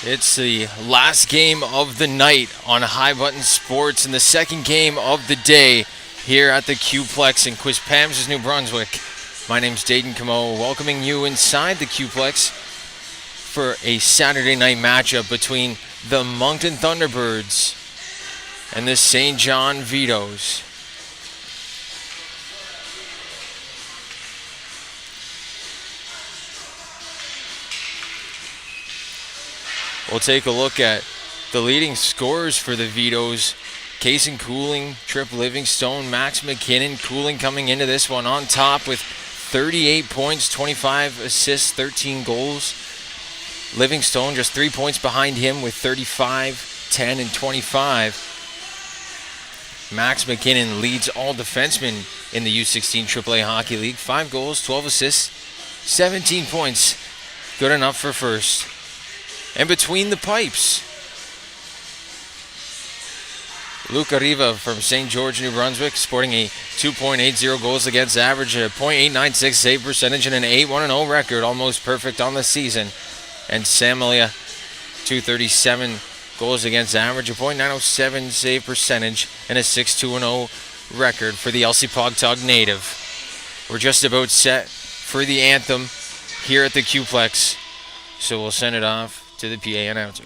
It's the last game of the night on High Button Sports and the second game of the day here at the Qplex in Quispamsis, New Brunswick. My name's Dayton Camo, welcoming you inside the Qplex for a Saturday night matchup between the Moncton Thunderbirds and the St. John Vitos. We'll take a look at the leading scorers for the Vitos. Cason Cooling, Trip Livingstone, Max McKinnon. Cooling coming into this one on top with 38 points, 25 assists, 13 goals. Livingstone just 3 points behind him with 35, 10, and 25. Max McKinnon leads all defensemen in the U16 AAA Hockey League. 5 goals, 12 assists, 17 points. Good enough for first. And between the pipes, Luca Riva from St. George, New Brunswick, sporting a 2.80 goals against average, a .896 save percentage, and an 8-1-0 record, almost perfect on the season. And Sam Malia, 237 goals against average, a .907 save percentage, and a 6-2-0 record for the LC Pogtog native. We're just about set for the anthem here at the Qplex, so we'll send it off to the PA announcer.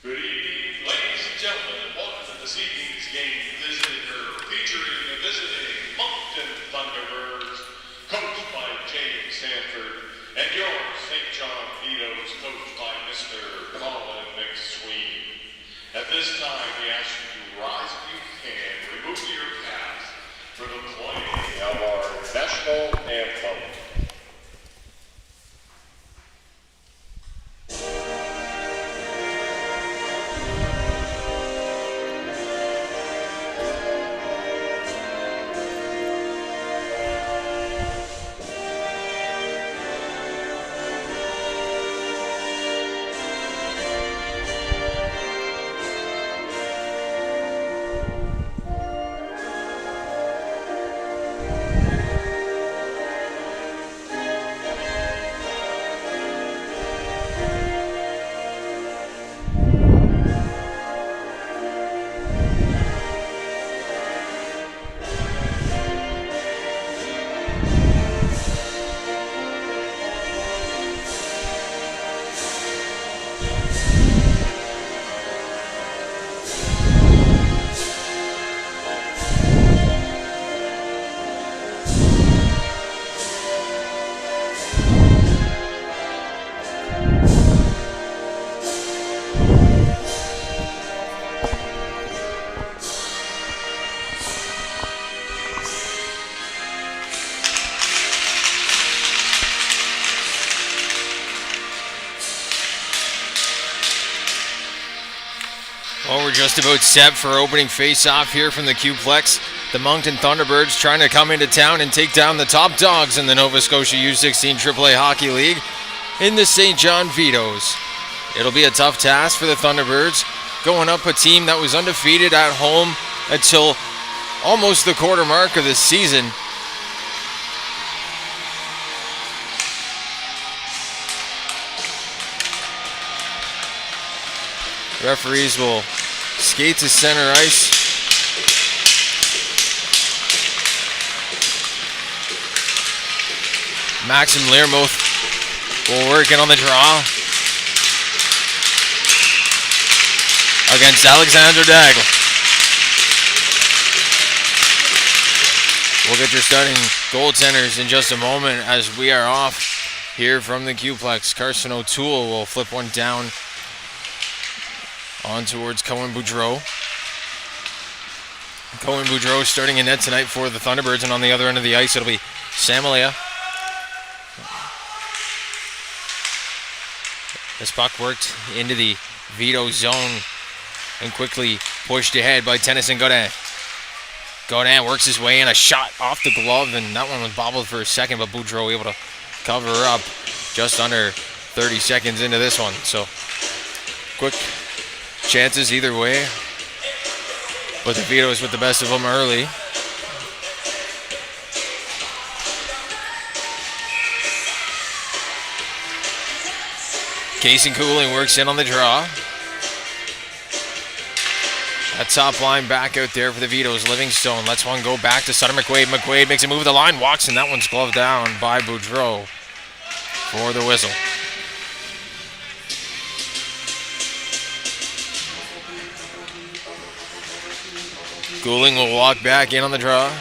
Good evening, ladies and gentlemen, and welcome to this evening's game featuring the visiting Moncton Thunderbirds, coached by James Sanford, and your St. John Vitos, coached by Mr. Colin McSween. At this time, we ask you to rise if you can, remove your caps for the playing of our national anthem. Well, we're just about set for opening face-off here from the Qplex. The Moncton Thunderbirds trying to come into town and take down the top dogs in the Nova Scotia U16 AAA Hockey League in the St. John Vitos. It'll be a tough task for the Thunderbirds, going up a team that was undefeated at home until almost the quarter mark of the season. Referees will skate to center ice. Maxim Learmouth will work in on the draw against Alexander Daigle. We'll get your starting goaltenders in just a moment as we are off here from the Q-Plex. Carson O'Toole will flip one down on towards Cohen Boudreau. Cohen Boudreau starting in net tonight for the Thunderbirds, and on the other end of the ice it'll be Sam Alea. This puck worked into the Vitos zone and quickly pushed ahead by Tennyson Godin. Godin works his way in, a shot off the glove, and that one was bobbled for a second, but Boudreau able to cover up just under 30 seconds into this one. So quick chances either way, but the Vitos with the best of them early. Casey Cooling works in on the draw. That top line back out there for the Vitos. Livingstone lets one go back to Sutter McQuaid. McQuaid makes a move, the line walks, and that one's gloved down by Boudreau for the whistle. Cooling will walk back in on the draw.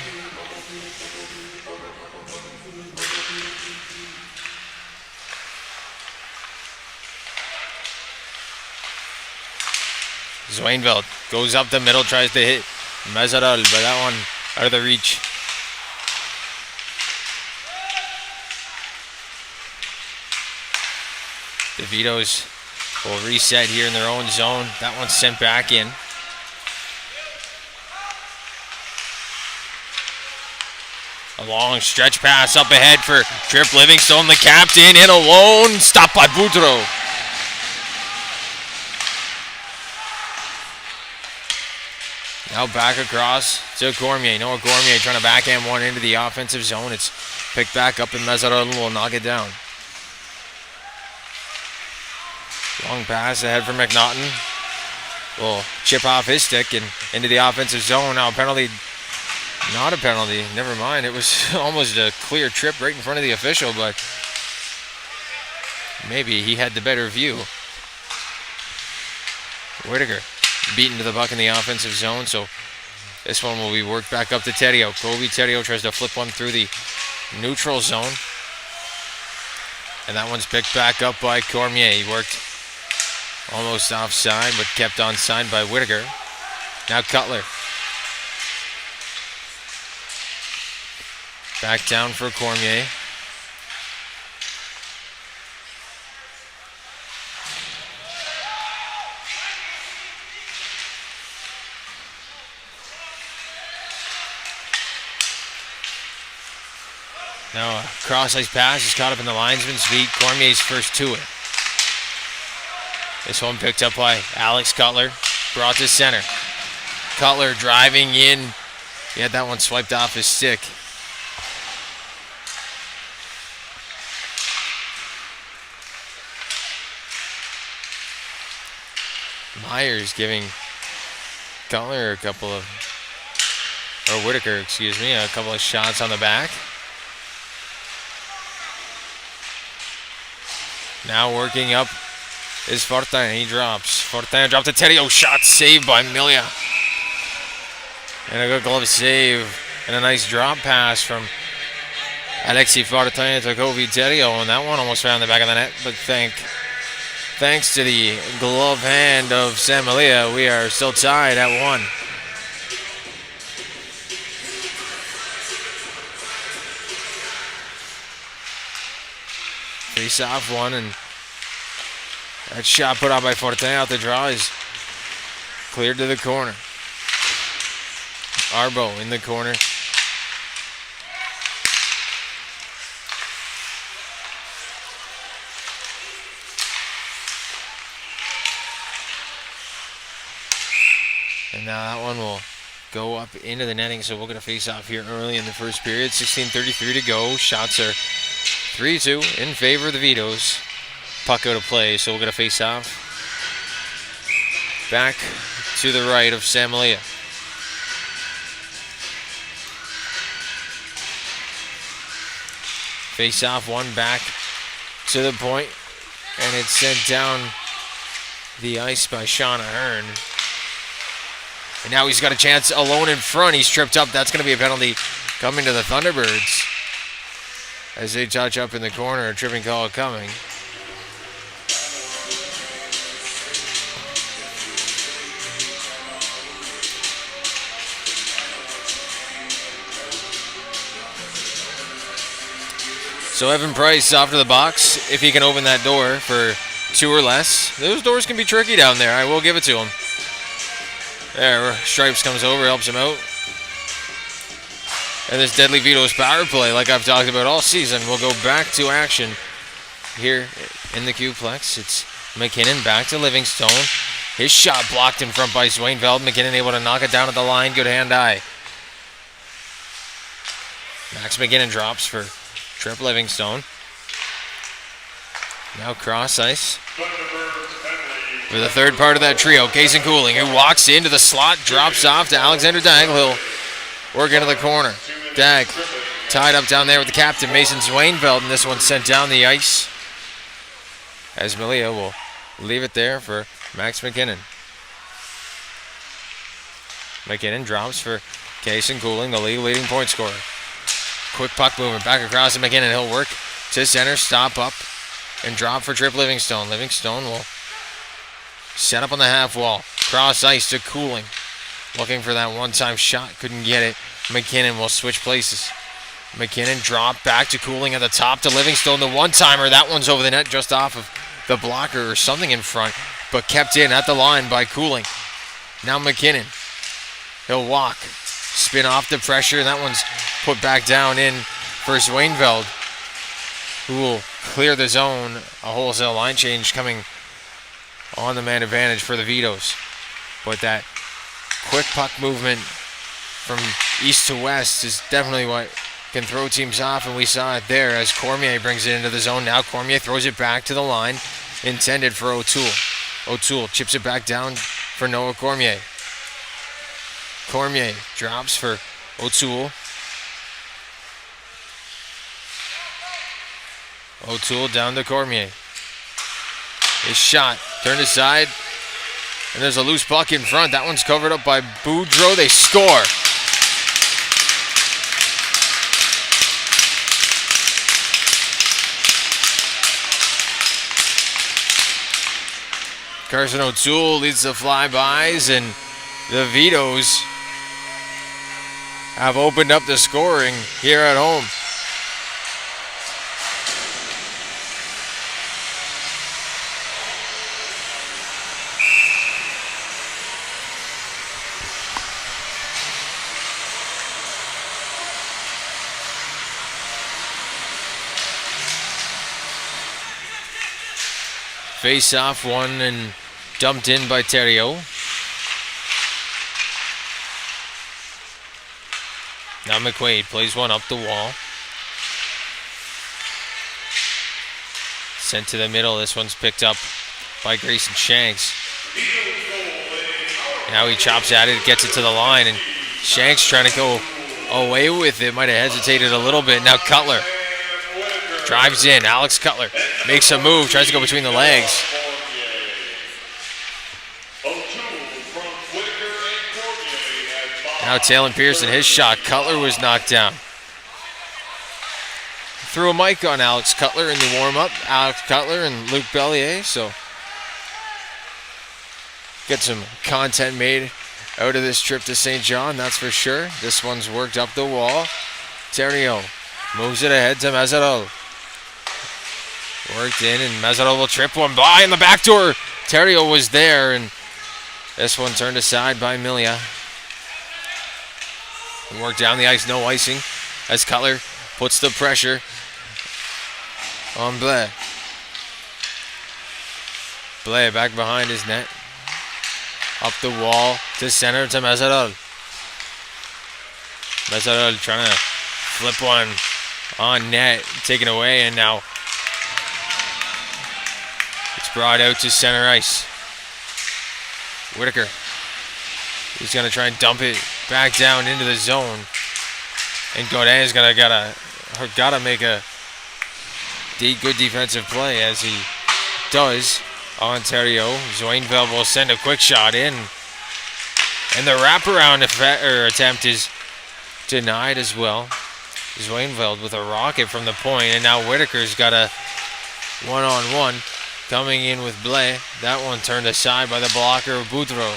Zwainveld goes up the middle, tries to hit Mazaral, but that one out of the reach. The Vitos will reset here in their own zone. That one's sent back in. A long stretch pass up ahead for Trip Livingstone, the captain, in alone. Stopped by Boudreau. Now back across to Cormier. Noah Cormier trying to backhand one into the offensive zone. It's picked back up, and Mazaral will knock it down. Long pass ahead for McNaughton. Will chip off his stick and into the offensive zone. Now a penalty. Not a penalty. Never mind. It was almost a clear trip right in front of the official, but maybe he had the better view. Whitaker beaten to the puck in the offensive zone, so this one will be worked back up to Terrio. Kobe Terrio tries to flip one through the neutral zone, and that one's picked back up by Cormier. He worked almost offside, but kept onside by Whitaker. Now Cutler. Back down for Cormier. Now a cross-ice pass is caught up in the linesman's feet. Cormier's first to it. This one picked up by Alex Cutler. Brought to center. Cutler driving in. He had that one swiped off his stick. Myers giving Cutler a couple of, or Whitaker, excuse me, a couple of shots on the back. Now working up is Fortin. He drops. Fortin dropped to Terrio. Shot saved by Milia. And a good glove save. And a nice drop pass from Alexis Fortin to Kobe Terrio. And that one almost found the back of the net. But thanks to the glove hand of Sam Malia, we are still tied at 1. Face off one, and that shot put out by Fortin out the draw is cleared to the corner. Arbo in the corner. And now that one will go up into the netting, so we'll get a face off here early in the first period. 16:33 to go. Shots are 3-2 in favor of the Vitos. Puck out of play, so we'll get a face off. Back to the right of Sam Malia. Face off one back to the point, and it's sent down the ice by Sean Ahern. And now he's got a chance alone in front. He's tripped up. That's going to be a penalty coming to the Thunderbirds as they touch up in the corner. A tripping call coming. So Evan Price off to the box. If he can open that door for 2 or less. Those doors can be tricky down there. I will give it to him. There, Stripes comes over, helps him out. And this deadly Vitos power play, like I've talked about all season, will go back to action here in the Q-Plex. It's McKinnon back to Livingstone. His shot blocked in front by Swainfeld. McKinnon able to knock it down at the line. Good hand-eye. Max McKinnon drops for Trip Livingstone. Now cross ice for the third part of that trio. Kason Cooling, who walks into the slot, drops off to Alexander Dag. He'll work into the corner. Dag tied up down there with the captain, Mason Swainfeld, and this one sent down the ice as Malia will leave it there for Max McKinnon. McKinnon drops for Kason Cooling, the leading point scorer. Quick puck movement back across to McKinnon. He'll work to center, stop up, and drop for Trip Livingstone. Livingstone will set up on the half wall. Cross ice to Cooling. Looking for that one-time shot. Couldn't get it. McKinnon will switch places. McKinnon drop back to Cooling at the top to Livingstone. The one-timer. That one's over the net just off of the blocker or something in front. But kept in at the line by Cooling. Now McKinnon. He'll walk. Spin off the pressure. That one's put back down in for Swainfeld, who will clear the zone. A wholesale line change coming on the man advantage for the Vitos. But that quick puck movement from east to west is definitely what can throw teams off, and we saw it there as Cormier brings it into the zone. Now Cormier throws it back to the line, intended for O'Toole. O'Toole chips it back down for Noah Cormier. Cormier drops for O'Toole. O'Toole down to Cormier. His shot turned aside, and there's a loose puck in front. That one's covered up by Boudreau. They score. Carson O'Toole leads the flybys, and the Vitos have opened up the scoring here at home. Face off one and dumped in by Theriault. Now McQuaid plays one up the wall. Sent to the middle. This one's picked up by Grayson Shanks. Now he chops at it, gets it to the line, and Shanks trying to go away with it. Might have hesitated a little bit. Now Cutler drives in. Alex Cutler makes a move, tries to go between the legs. Now Talon Pearson, his shot. Cutler was knocked down. Threw a mic on Alex Cutler in the warm-up. Alex Cutler and Luc Bellier, so get some content made out of this trip to St. John, that's for sure. This one's worked up the wall. Theriault moves it ahead to Mazereau. Worked in, and Mazereau will trip one by in the back door. Theriault was there, and this one turned aside by Milia. Worked down the ice, no icing, as Cutler puts the pressure on Blais. Blais back behind his net. Up the wall to center to Mazereau. Mazereau trying to flip one on net, taken away, and now it's brought out to center ice. Whitaker. He's going to try and dump it back down into the zone. And Godin is going to gotta make a good defensive play as he does. Ontario. Zwainveld will send a quick shot in. And the wraparound attempt is denied as well. Zwainveld with a rocket from the point, and now Whitaker's got a one-on-one coming in with Blais. That one turned aside by the blocker of Boudreau.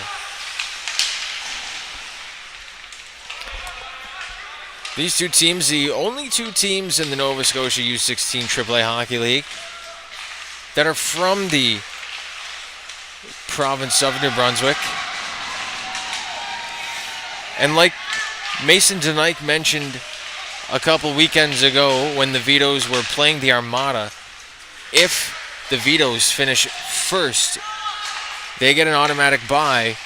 These two teams, the only two teams in the Nova Scotia U16 AAA Hockey League that are from the province of New Brunswick. And like Mason Denike mentioned a couple weekends ago when the Vitos were playing the Armada, if the Vitos finish first, they get an automatic bye,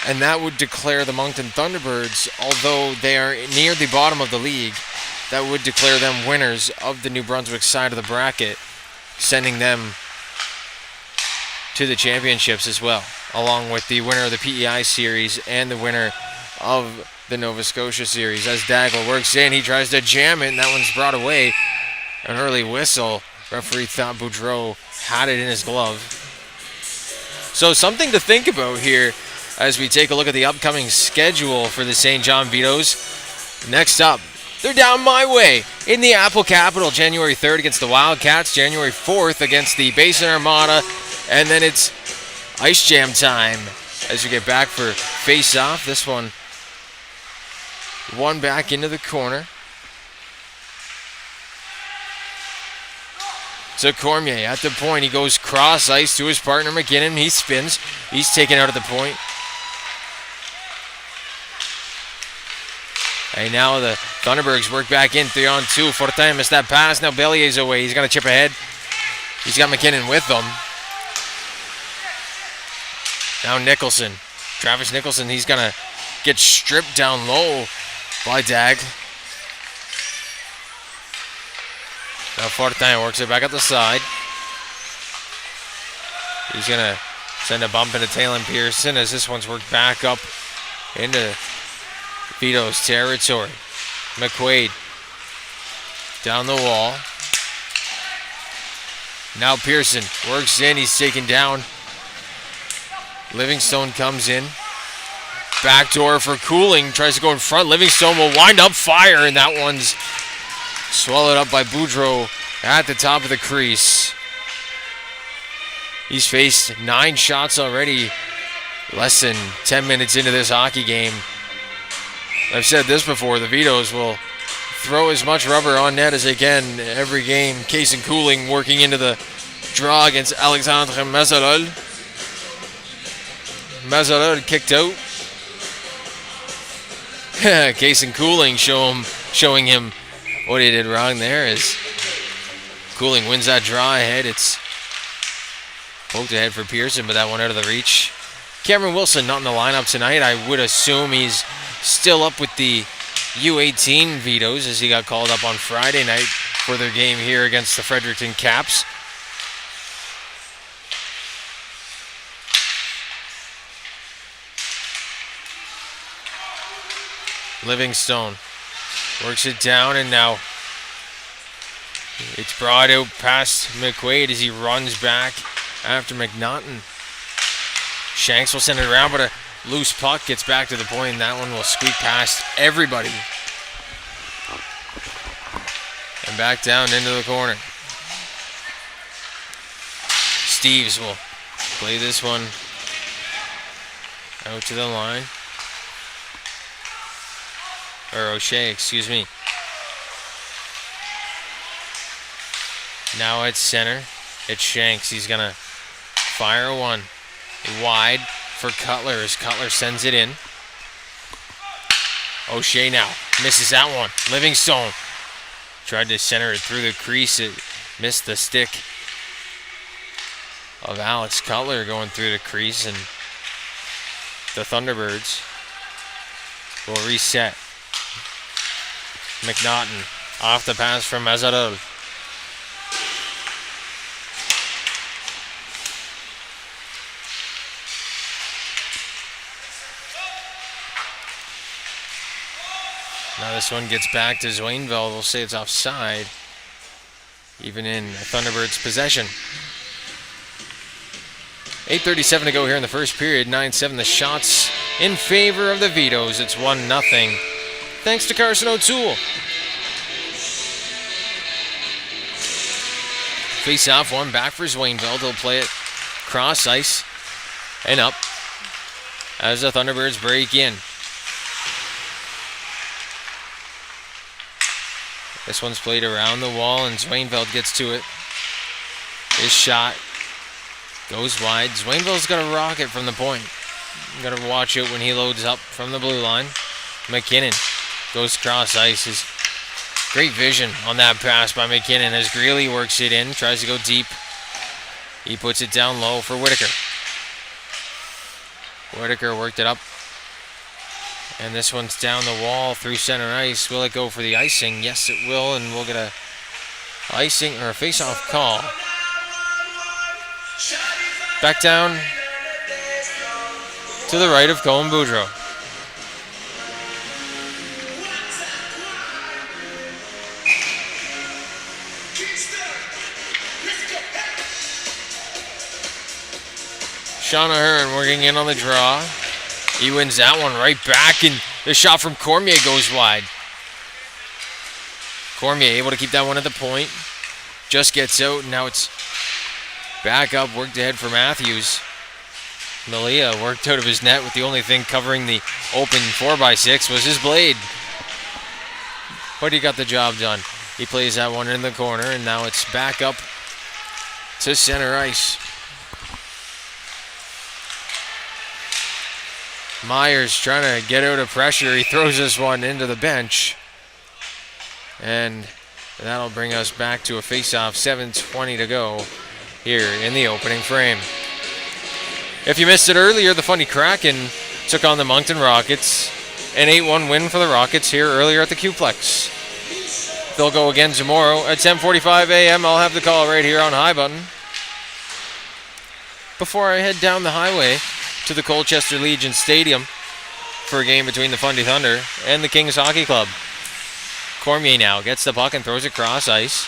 and that would declare the Moncton Thunderbirds, although they are near the bottom of the league, that would declare them winners of the New Brunswick side of the bracket, sending them to the championships as well, along with the winner of the PEI series and the winner of the Nova Scotia series. As Dagler works in, he tries to jam it, and that one's brought away. An early whistle. Referee thought Boudreau had it in his glove. So something to think about here as we take a look at the upcoming schedule for the St. John Vitos. Next up, they're down my way in the Apple Capital, January 3rd against the Wildcats, January 4th against the Basin Armada, and then it's Ice Jam time as we get back for face-off. This one back into the corner. To Cormier at the point. He goes cross ice to his partner McKinnon. He spins. He's taken out at the point. And now the Thunderbirds work back in 3-on-2. Fortin missed that pass. Now Bellier's away. He's going to chip ahead. He's got McKinnon with them. Now Nicholson. Travis Nicholson. He's going to get stripped down low by Dag. Now Fortin works it back at the side. He's going to send a bump into Taylor Pearson as this one's worked back up into Vitos territory. McQuaid down the wall. Now Pearson works in. He's taken down. Livingstone comes in. Backdoor for Cooling. Tries to go in front. Livingstone will wind up fire, and that one's swallowed up by Boudreau at the top of the crease. He's faced 9 shots already, less than 10 minutes into this hockey game. I've said this before, the Vitos will throw as much rubber on net as they can every game. Case and Cooling working into the draw against Alexandre Mazarol. Mazarol kicked out. Case and Cooling showing him what he did wrong there as Cooling wins that draw ahead. It's poked ahead for Pearson, but that one out of the reach. Cameron Wilson not in the lineup tonight. I would assume he's still up with the U18 Vitos as he got called up on Friday night for their game here against the Fredericton Caps. Livingstone works it down, and now it's brought out past McQuaid as he runs back after McNaughton. Shanks will send it around, but a loose puck gets back to the point, and that one will squeak past everybody. And back down into the corner. Steves will play this one out to the line. Or O'Shea, excuse me. Now at center, it's Shanks. He's going to fire one wide for Cutler as Cutler sends it in. O'Shea now misses that one. Livingstone tried to center it through the crease. It missed the stick of Alex Cutler going through the crease, and the Thunderbirds will reset. McNaughton off the pass from Mazarol. Now this one gets back to Zwainveld. We'll say it's offside. even in Thunderbirds possession. 8:37 to go here in the first period. 9-7 the shots in favor of the Vitos. It's 1-0. Thanks to Carson O'Toole. Face off, one back for Zwainveld. He'll play it cross ice and up as the Thunderbirds break in. This one's played around the wall and Zwainveld gets to it. His shot goes wide. Zwainveld's got a rocket from the point. You gotta watch it when he loads up from the blue line. McKinnon goes cross ice. His great vision on that pass by McKinnon as Greeley works it in, tries to go deep. He puts it down low for Whitaker. Whitaker worked it up. And this one's down the wall through center ice. Will it go for the icing? Yes, it will, and we'll get a icing or a face-off call. Back down to the right of Colin Boudreau. Sean Ahern working in on the draw. He wins that one right back, and the shot from Cormier goes wide. Cormier able to keep that one at the point. Just gets out, and now it's back up, worked ahead for Matthews. Malia worked out of his net with the only thing covering the open 4x6 was his blade. But he got the job done. He plays that one in the corner, and now it's back up to center ice. Myers trying to get out of pressure. He throws this one into the bench. And that'll bring us back to a face-off. 7:20 to go here in the opening frame. If you missed it earlier, the Fundy Kraken took on the Moncton Rockets. An 8-1 win for the Rockets here earlier at the Q-Plex. They'll go again tomorrow at 10:45 a.m. I'll have the call right here on High Button. Before I head down the highway to the Colchester Legion Stadium for a game between the Fundy Thunder and the Kings Hockey Club. Cormier now gets the puck and throws it cross ice.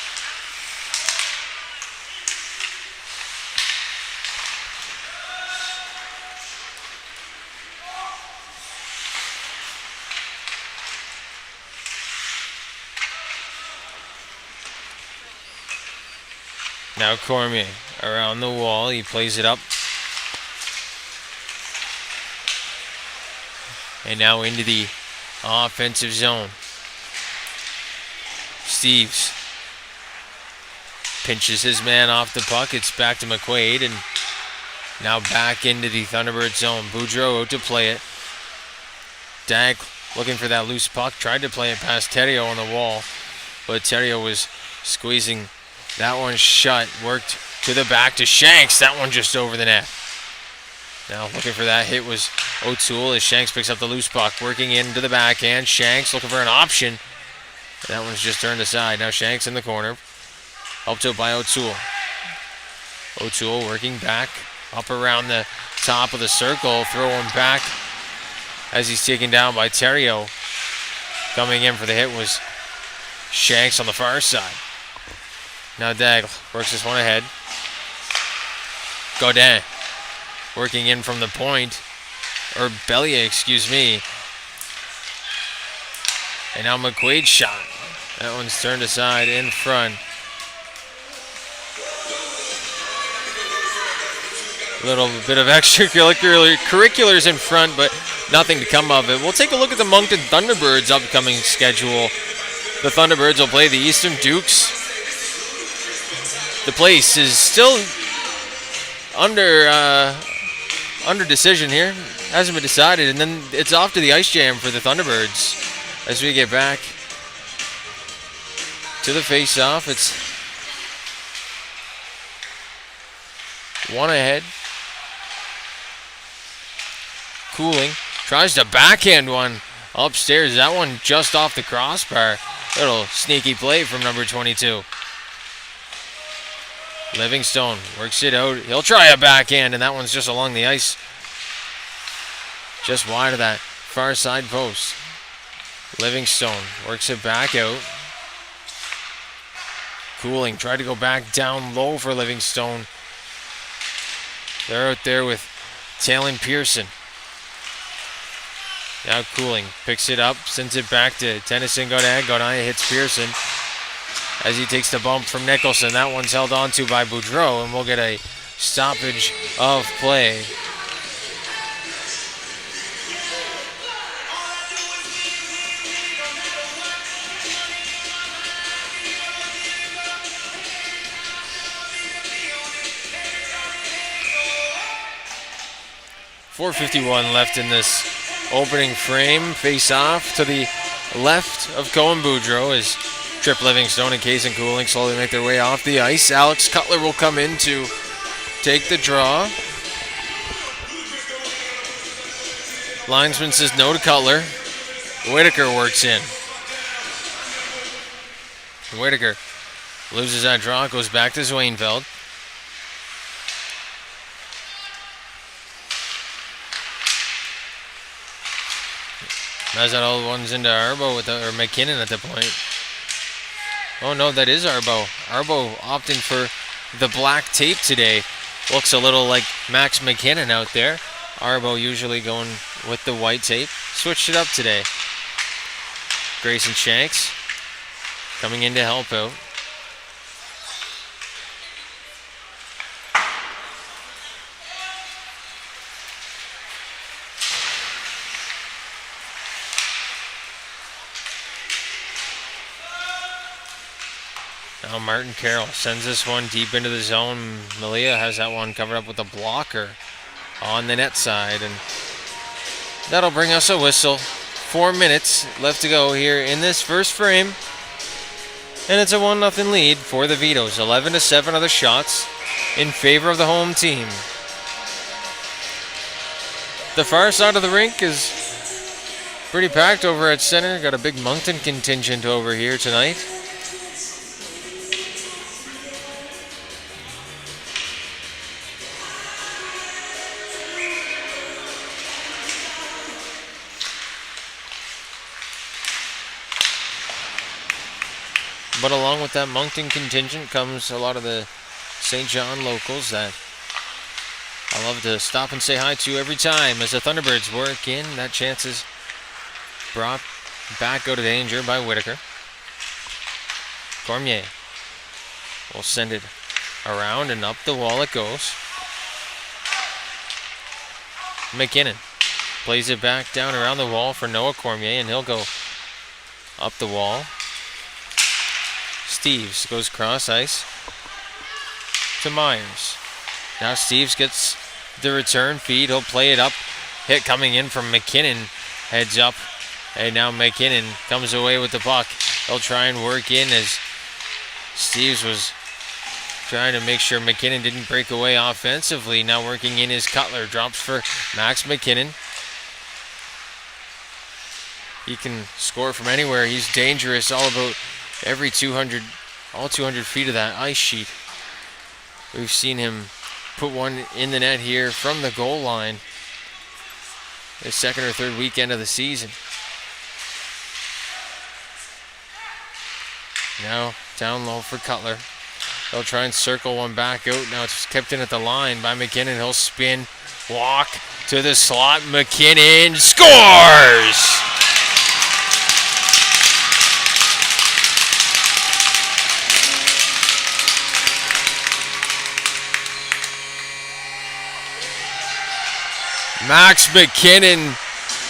Now Cormier around the wall. He plays it up. And now into the offensive zone. Steves pinches his man off the puck. It's back to McQuaid, and now back into the Thunderbird zone. Boudreau out to play it. Dag looking for that loose puck. Tried to play it past Theriault on the wall, but Theriault was squeezing that one shut. Worked to the back to Shanks. That one just over the net. Now looking for that hit was O'Toole as Shanks picks up the loose puck. Working into the backhand. Shanks looking for an option. That one's just turned aside. Now Shanks in the corner. Helped out by O'Toole. O'Toole working back up around the top of the circle. Throwing back as he's taken down by Theriault. Coming in for the hit was Shanks on the far side. Now Daigle works this one ahead. Godin working in from the point. Or Bellier, excuse me. And now McQuaid's shot. That one's turned aside in front. A little bit of extracurriculars in front, but nothing to come of it. We'll take a look at the Moncton Thunderbirds' upcoming schedule. The Thunderbirds will play the Eastern Dukes. The place is still under decision here. Hasn't been decided, and then it's off to the Ice Jam for the Thunderbirds. As we get back to the face-off, it's one ahead. Cooling tries to backhand one upstairs. That one just off the crossbar. Little sneaky play from number 22. Livingstone works it out. He'll try a backhand, and that one's just along the ice. Just wide of that far side post. Livingstone works it back out. Cooling tried to go back down low for Livingstone. They're out there with Talon Pearson. Now Cooling picks it up, sends it back to Tennyson Godai. Godai hits Pearson as he takes the bump from Nicholson. That one's held on to by Boudreau, and we'll get a stoppage of play. .451 left in this opening frame. Face off to the left of Cohen Boudreau as Trip Livingstone and Kaysen Cooling slowly make their way off the ice. Alex Cutler will come in to take the draw. Linesman says no to Cutler. Whitaker works in. Whitaker loses that draw, goes back to Zwainfeld. Has that all ones into Arbo or McKinnon at the point. Oh no, that is Arbo. Arbo opting for the black tape today. Looks a little like Max McKinnon out there. Arbo usually going with the white tape. Switched it up today. Grayson Shanks coming in to help out. Now Martin Carroll sends this one deep into the zone. Malia has that one covered up with a blocker on the net side, and that'll bring us a whistle. 4 minutes left to go here in this first frame, and it's a 1-0 lead for the Vitos. 11-7 are the shots in favor of the home team. The far side of the rink is pretty packed over at center. Got a big Moncton contingent over here tonight. But along with that Moncton contingent comes a lot of the St. John locals that I love to stop and say hi to every time as the Thunderbirds work in. That chance is brought back out of danger by Whitaker. Cormier will send it around and up the wall it goes. McKinnon plays it back down around the wall for Noah Cormier, and he'll go up the wall. Steves goes cross ice to Myers. Now Steves gets the return feed. He'll play it up. Hit coming in from McKinnon. Heads up. And now McKinnon comes away with the puck. He'll try and work in as Steves was trying to make sure McKinnon didn't break away offensively. Now working in is Cutler. Drops for Max McKinnon. He can score from anywhere. He's dangerous all about every 200 feet of that ice sheet. We've seen him put one in the net here from the goal line. The second or third weekend of the season. Now down low for Cutler. They'll try and circle one back out. Now it's kept in at the line by McKinnon. He'll spin, walk to the slot. McKinnon scores! Max McKinnon,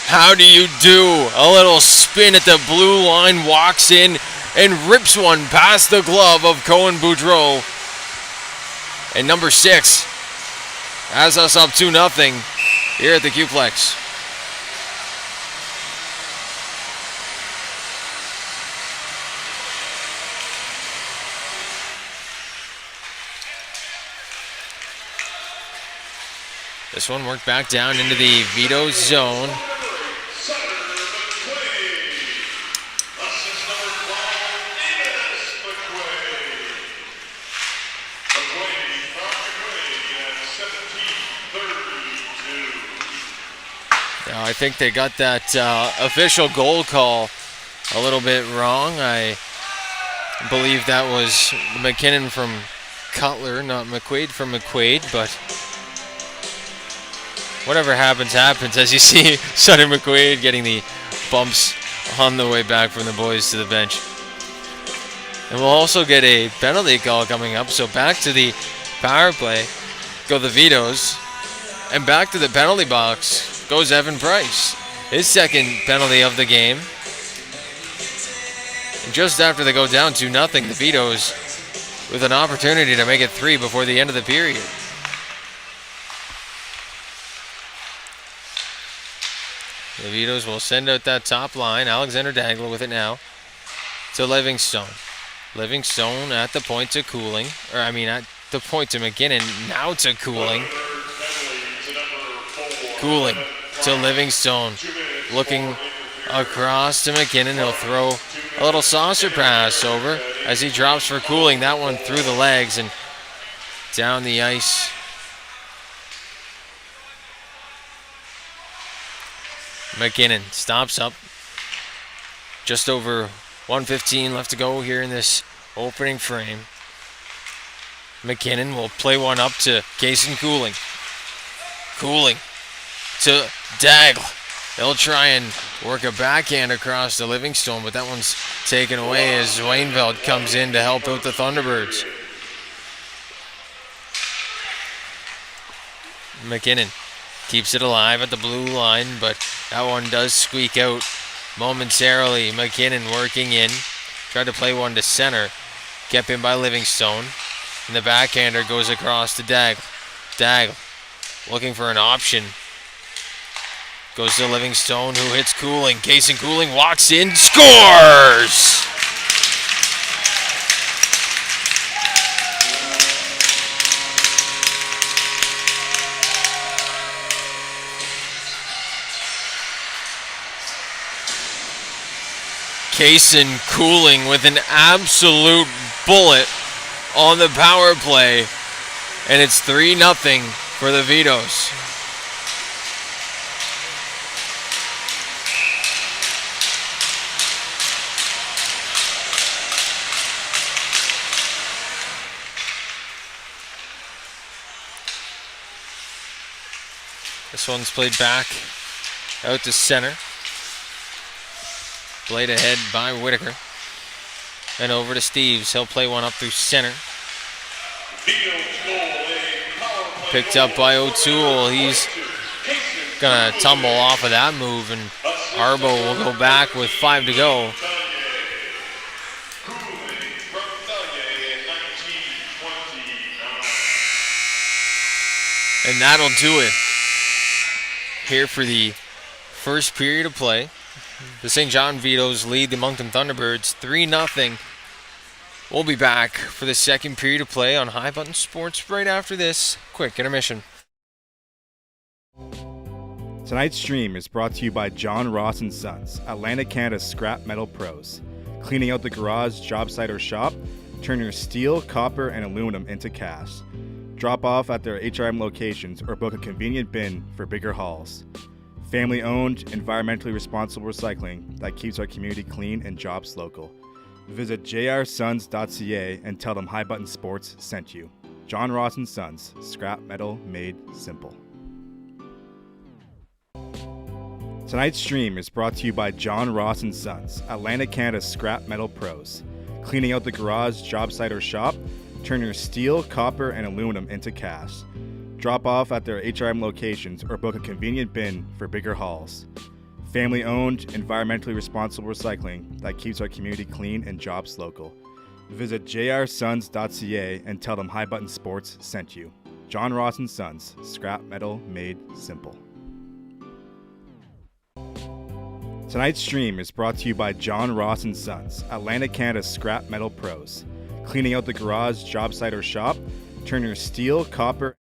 how do you do? A little spin at the blue line, walks in and rips one past the glove of Cohen Boudreau. And number 6 has us up 2-0 here at the Q-Plex. This one worked back down into the Vitos zone. Now, I think they got that official goal call a little bit wrong. I I believe that was McKinnon from Cutler, not McQuaid from McQuaid, but whatever happens, happens. As you see, Sutter McQuaid getting the bumps on the way back from the boys to the bench. And we'll also get a penalty call coming up. So back to the power play go the Vitos. And back to the penalty box goes Evan Price. His second penalty of the game. And just after they go down 2-0, the Vitos with an opportunity to make it 3 before the end of the period. The Vitos will send out that top line. Alexander Dangler with it now to Livingstone. Livingstone at the point to Cooling. At the point to McKinnon. Now to Cooling. Cooling to Livingstone. Looking across to McKinnon. He'll throw a little saucer pass over as he drops for Cooling. That one through the legs and down the ice. McKinnon stops up. Just over 1:15 left to go here in this opening frame. McKinnon will play one up to Kason Cooling. Cooling to Daigle. They'll try and work a backhand across to Livingstone, but that one's taken away as Wainveld comes in to help out the Thunderbirds. McKinnon keeps it alive at the blue line, but that one does squeak out momentarily. McKinnon working in. Tried to play one to center. Kept in by Livingstone. And the backhander goes across to Daigle. Daigle looking for an option. Goes to Livingstone, who hits Cooling. Kason Cooling walks in, scores! Kason Cooling with an absolute bullet on the power play. And it's 3-0 for the Vitos. This one's played back out to center. Played ahead by Whitaker. And over to Steves. He'll play one up through center. Picked up by O'Toole. He's going to tumble off of that move, and Arbo will go back with 5 to go. And that'll do it here for the first period of play. The St. John Vitos lead the Moncton Thunderbirds 3-0. We'll be back for the second period of play on High Button Sports right after this quick intermission. Tonight's stream is brought to you by John Ross & Sons, Atlantic Canada's scrap metal pros. Cleaning out the garage, job site, or shop, turn your steel, copper, and aluminum into cash. Drop off at their HRM locations or book a convenient bin for bigger hauls. Family-owned, environmentally responsible recycling that keeps our community clean and jobs local. Visit jrsons.ca and tell them High Button Sports sent you. John Ross & Sons, scrap metal made simple. Tonight's stream is brought to you by John Ross & Sons, Atlantic Canada's scrap metal pros. Cleaning out the garage, job site, or shop, turn your steel, copper, and aluminum into cash. Drop off at their HRM locations or book a convenient bin for bigger hauls. Family-owned, environmentally responsible recycling that keeps our community clean and jobs local. Visit jrsons.ca and tell them High Button Sports sent you. John Ross & Sons, scrap metal made simple. Tonight's stream is brought to you by John Ross & Sons, Atlantic Canada's scrap metal pros. Cleaning out the garage, job site, or shop, turn your steel, copper,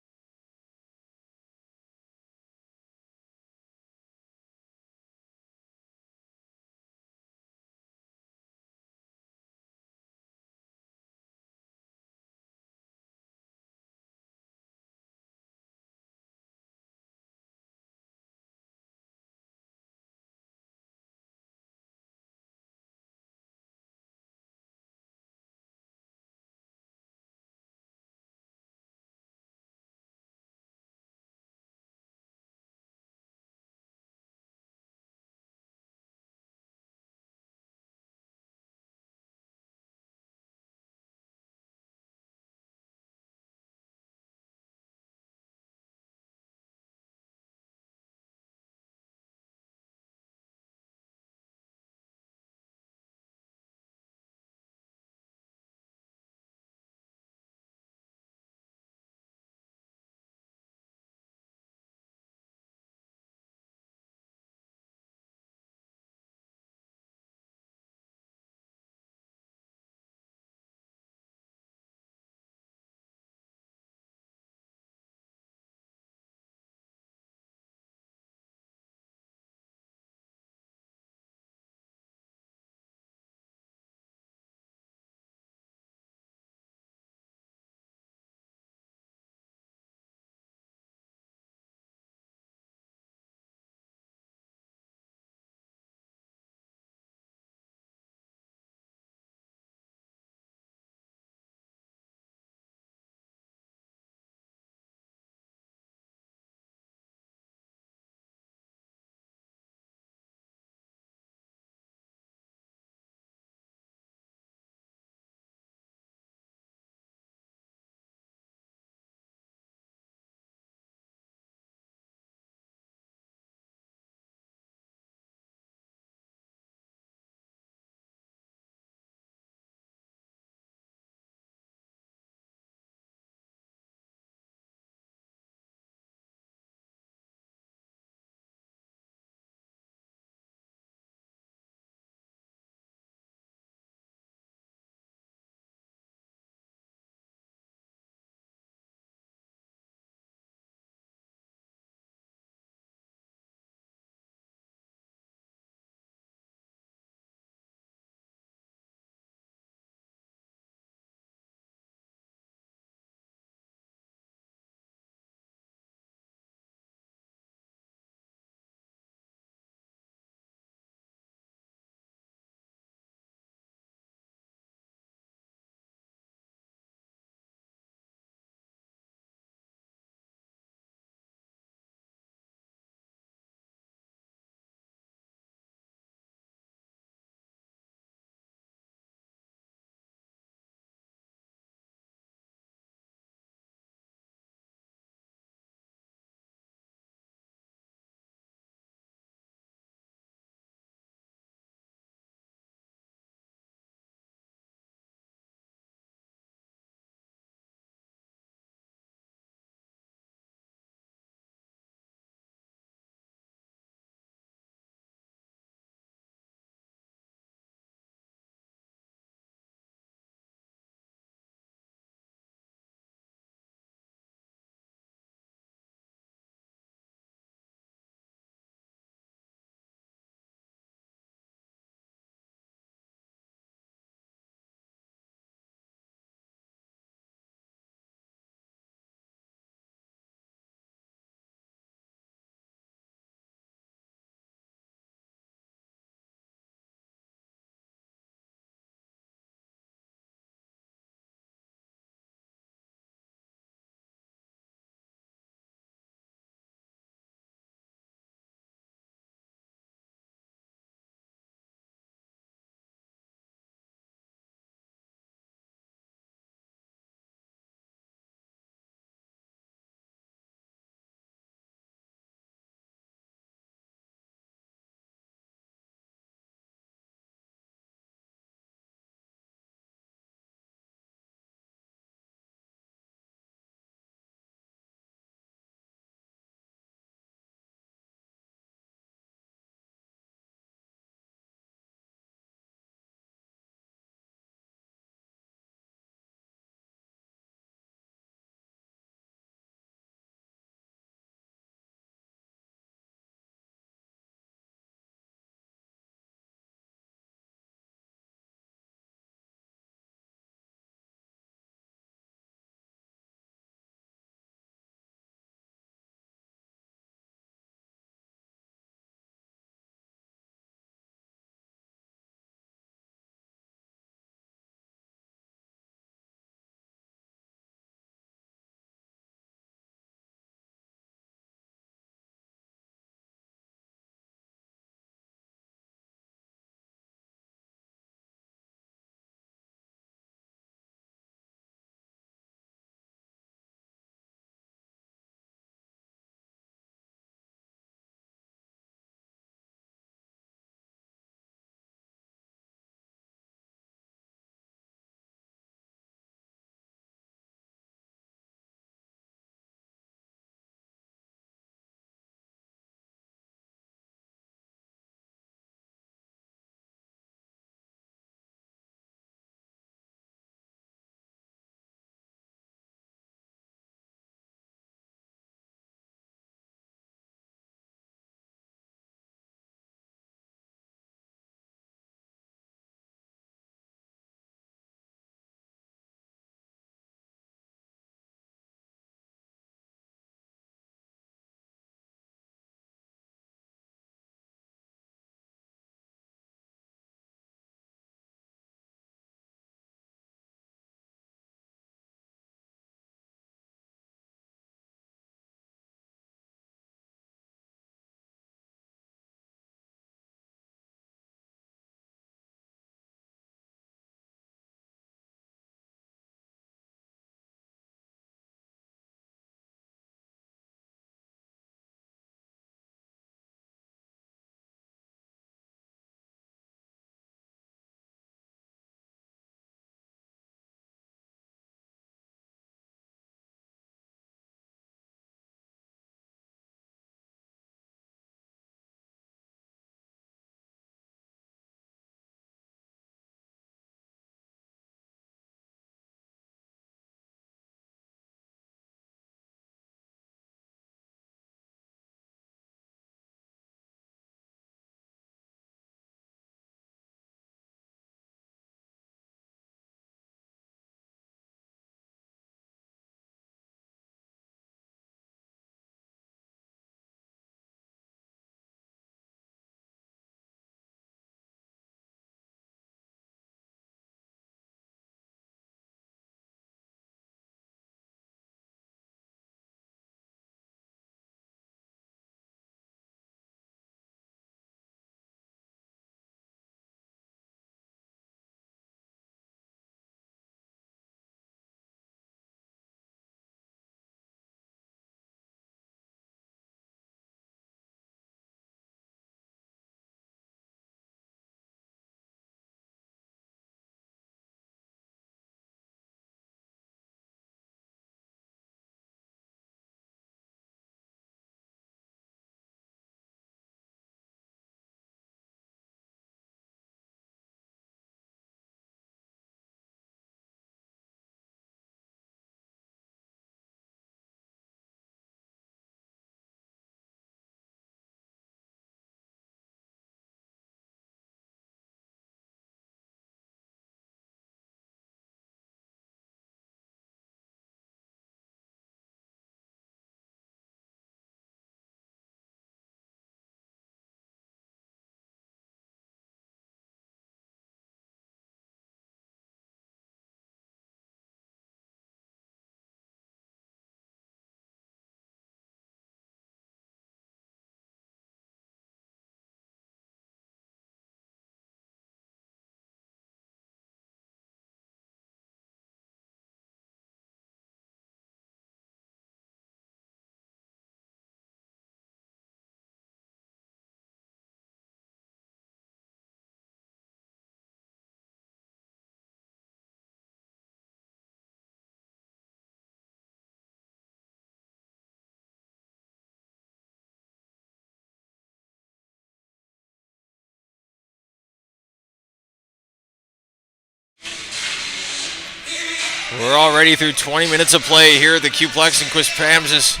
We're already through 20 minutes of play here at the Q-Plex in Quispamsis.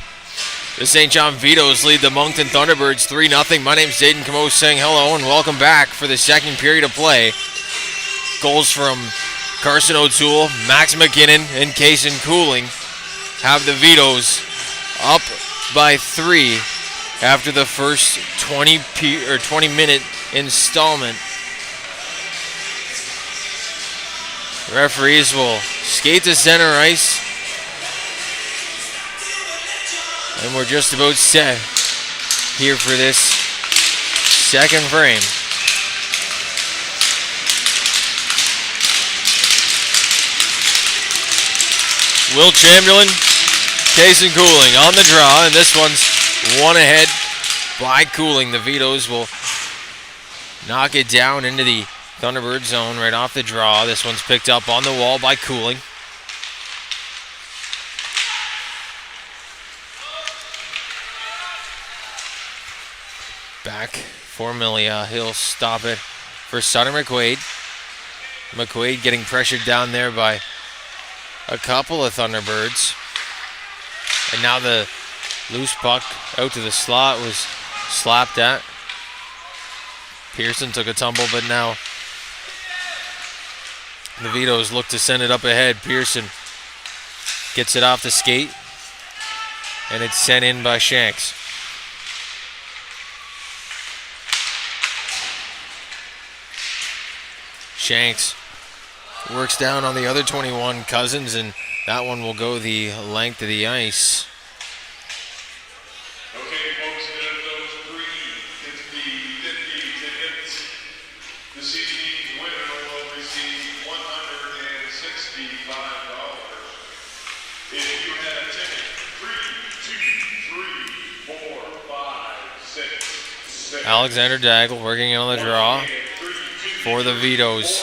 The St. John Vitos lead the Moncton Thunderbirds 3-0. My name's Dayton Camo saying hello and welcome back for the second period of play. Goals from Carson O'Toole, Max McKinnon, and Kaysen Cooling have the Vitos up by 3 after the first 20-minute installment. Referees will skate to center ice. And we're just about set here for this second frame. Will Chamberlain, Kaysen Cooling on the draw, and this one's one ahead by Cooling. The Vitos will knock it down into the Thunderbird zone right off the draw. This one's picked up on the wall by Cooling. Back for Milia. He'll stop it for Sutter McQuaid. McQuaid getting pressured down there by a couple of Thunderbirds. And now the loose puck out to the slot was slapped at. Pearson took a tumble, but now the Vitos look to send it up ahead. Pearson gets it off the skate, and it's sent in by Shanks. Shanks works down on the other 21, Cousins, and that one will go the length of the ice. Okay, folks, and of those 350 tickets, this evening's winner will receive $165. If you had a ticket, 3, 2, 3, 4, 5, 6, 7. Alexander Daigle working on the draw for the Vitos.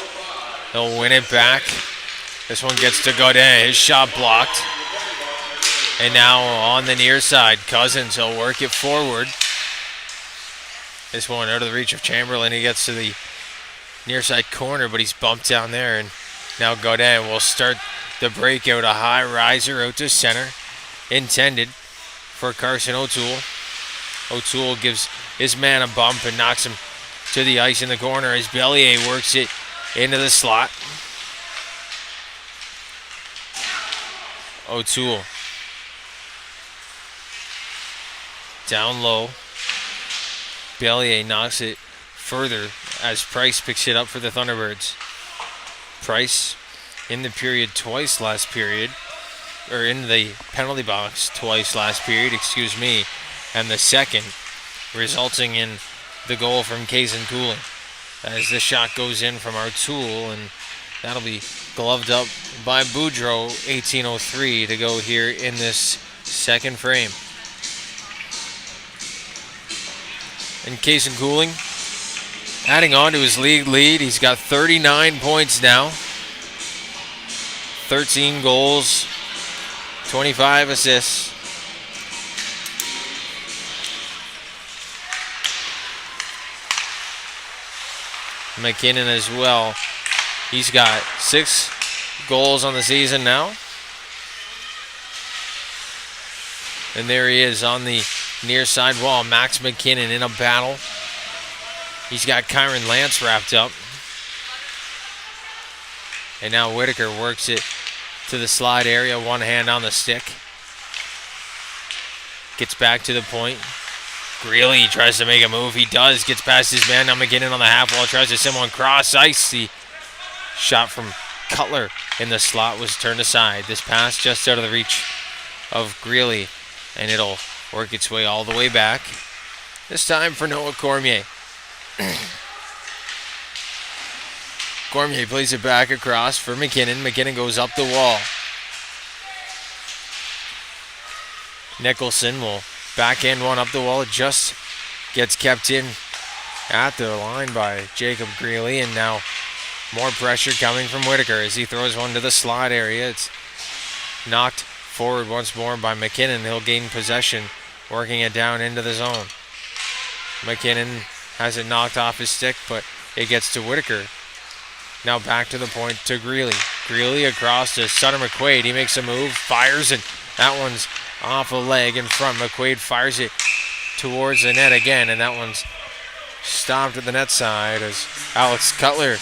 He'll win it back. This one gets to Godin. His shot blocked. And now on the near side, Cousins, he'll work it forward. This one out of the reach of Chamberlain. He gets to the near side corner, but he's bumped down there. And now Godin will start the breakout. A high riser out to center. Intended for Carson O'Toole. O'Toole gives his man a bump and knocks him to the ice in the corner as Bellier works it into the slot. O'Toole down low. Bellier knocks it further as Price picks it up for the Thunderbirds. Price in the period twice last period, or in the penalty box twice last period, excuse me, and the second resulting in the goal from Kaysen Cooling as the shot goes in from O'Toole, and that'll be gloved up by Boudreau. 18:03 to go here in this second frame. And Kaysen Cooling adding on to his league lead. He's got 39 points now, 13 goals, 25 assists. McKinnon as well. He's got 6 goals on the season now. And there he is on the near side wall. Max McKinnon in a battle. He's got Kyron Lance wrapped up. And now Whitaker works it to the slide area. One hand on the stick. Gets back to the point. Greeley tries to make a move. He does. Gets past his man. Now McKinnon on the half wall. Tries to send one cross ice. The shot from Cutler in the slot was turned aside. This pass just out of the reach of Greeley. And it'll work its way all the way back. This time for Noah Cormier. Cormier plays it back across for McKinnon. McKinnon goes up the wall. Nicholson will backhand one up the wall. It just gets kept in at the line by Jacob Greeley. And now more pressure coming from Whitaker as he throws one to the slot area. It's knocked forward once more by McKinnon. He'll gain possession, working it down into the zone. McKinnon has it knocked off his stick, but it gets to Whitaker. Now back to the point to Greeley. Greeley across to Sutter McQuaid. He makes a move, fires, and that one's off a leg in front. McQuaid fires it towards the net again, and that one's stopped at the net side as Alex Cutler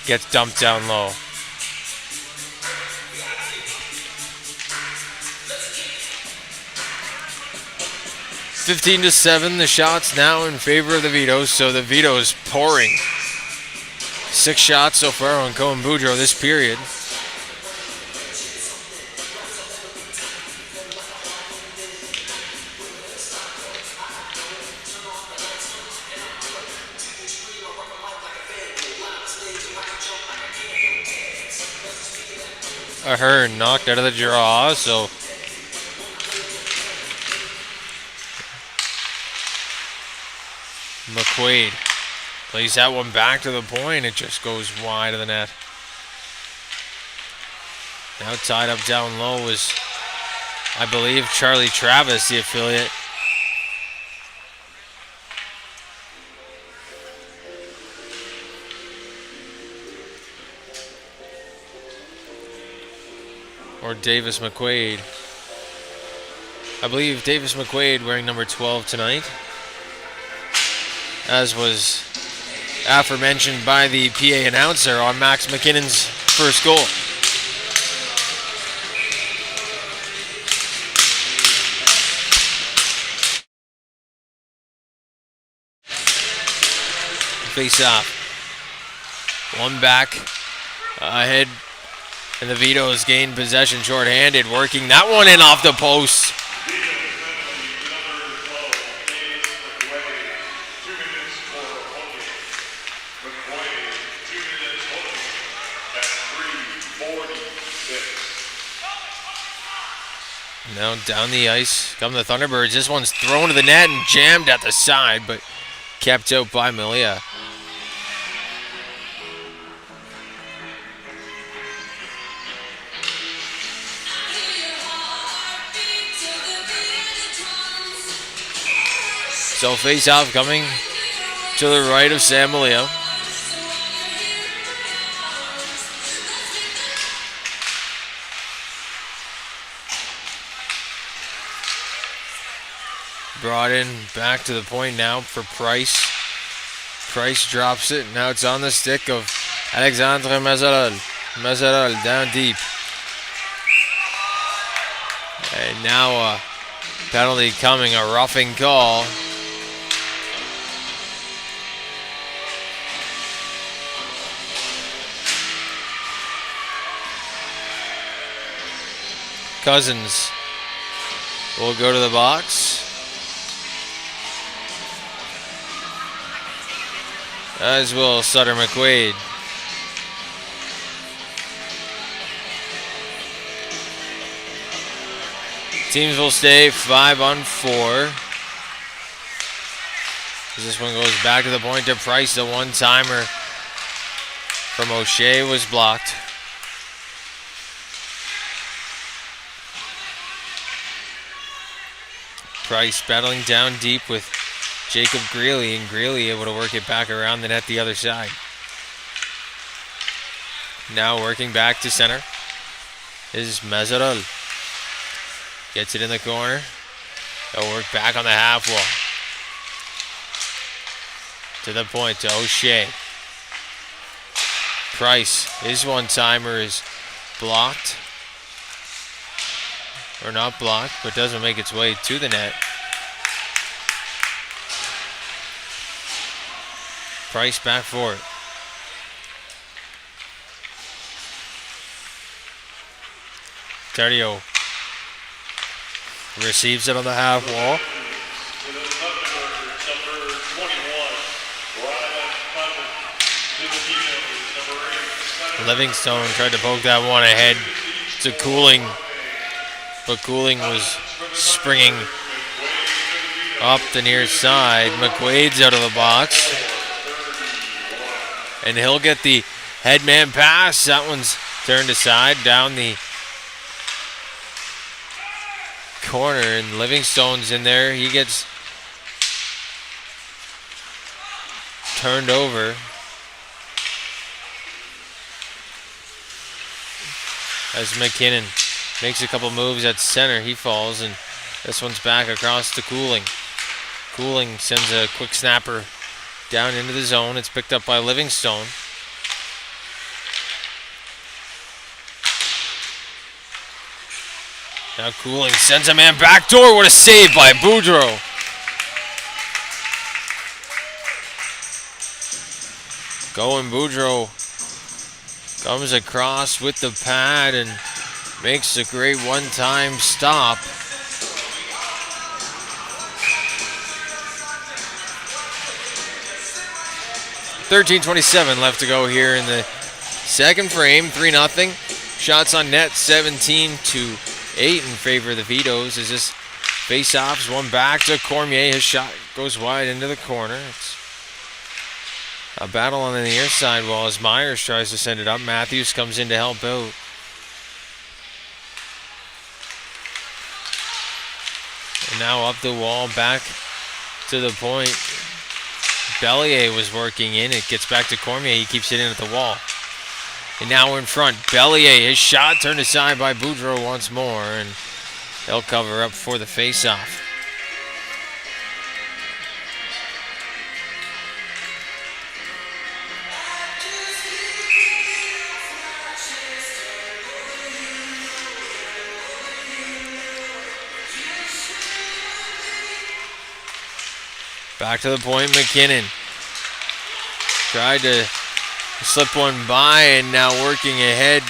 gets dumped down low. (15-7), the shots now in favor of the Vitos, so the Vitos pouring. 6 shots so far on Cohen Boudreau this period. Ahern knocked out of the draw, so McQuaid plays that one back to the point. It just goes wide of the net. Now tied up down low was, I believe, Charlie Travis, the affiliate. Or Davis McQuaid. I believe Davis McQuaid wearing number 12 tonight, as was aforementioned by the PA announcer on Max McKinnon's first goal. Face off. One back ahead, and the Vitos gain possession shorthanded, working that one in off the post. Now down the ice come the Thunderbirds. This one's thrown to the net and jammed at the side, but kept out by Malia. So face-off coming to the right of Sam Malia. Brought in back to the point now for Price. Price drops it. Now it's on the stick of Alexandre Mazarol. Mazarol down deep. And now a penalty coming, a roughing call. Cousins will go to the box. As will Sutter McQuaid. Teams will stay 5-on-4. As this one goes back to the point to Price. The one-timer from O'Shea was blocked. Price battling down deep with Jacob Greeley, and Greeley able to work it back around the net the other side. Now working back to center is Mazarol. Gets it in the corner. They'll work back on the half wall. To the point to O'Shea. Price, his one-timer is blocked. Or not blocked, but doesn't make its way to the net. Price back for it. Tardio receives it on the half wall. Livingstone tried to poke that one ahead to Cooling, but Cooling was springing up the near side. McQuaid's out of the box. And he'll get the headman pass. That one's turned aside down the corner, and Livingstone's in there. He gets turned over. as McKinnon makes a couple moves at center. He falls, and this one's back across to Cooling. Cooling sends a quick snapper down into the zone. It's picked up by Livingstone. Now Cooling sends a man backdoor. What a save by Boudreau. Going Boudreau comes across with the pad and makes a great one-time stop. .13:27 left to go here in the second frame. 3-0. Shots on net 17-8 in favor of the Vitos. As this face-offs, one back to Cormier. His shot goes wide into the corner. It's a battle on the near side wall as Myers tries to send it up. Matthews comes in to help out. And now up the wall, back to the point. Bellier was working in. It gets back to Cormier. He keeps it in at the wall. And now in front, Bellier. His shot turned aside by Boudreau once more, and they'll cover up for the face-off. Back to the point, McKinnon. Tried to slip one by, and now working ahead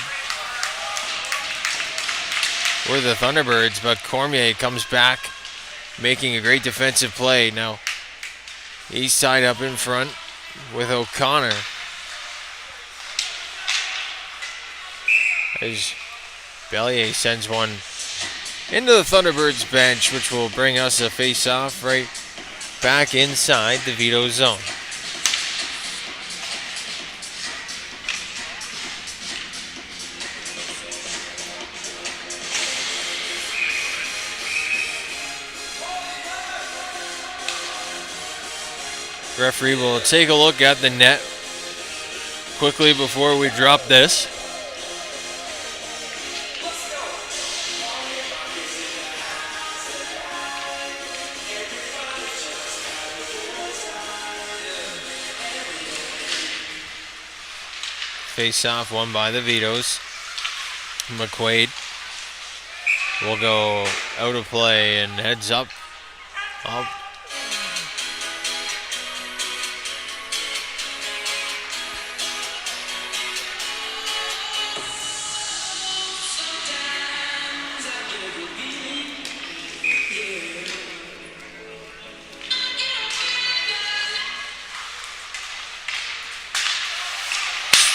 were the Thunderbirds, but Cormier comes back, making a great defensive play. Now he's tied up in front with O'Connor. As Bellier sends one into the Thunderbirds bench, which will bring us a face-off right back inside the Vito zone. Referee will take a look at the net quickly before we drop this. Face-off won by the Vitos. McQuaid will go out of play and heads up.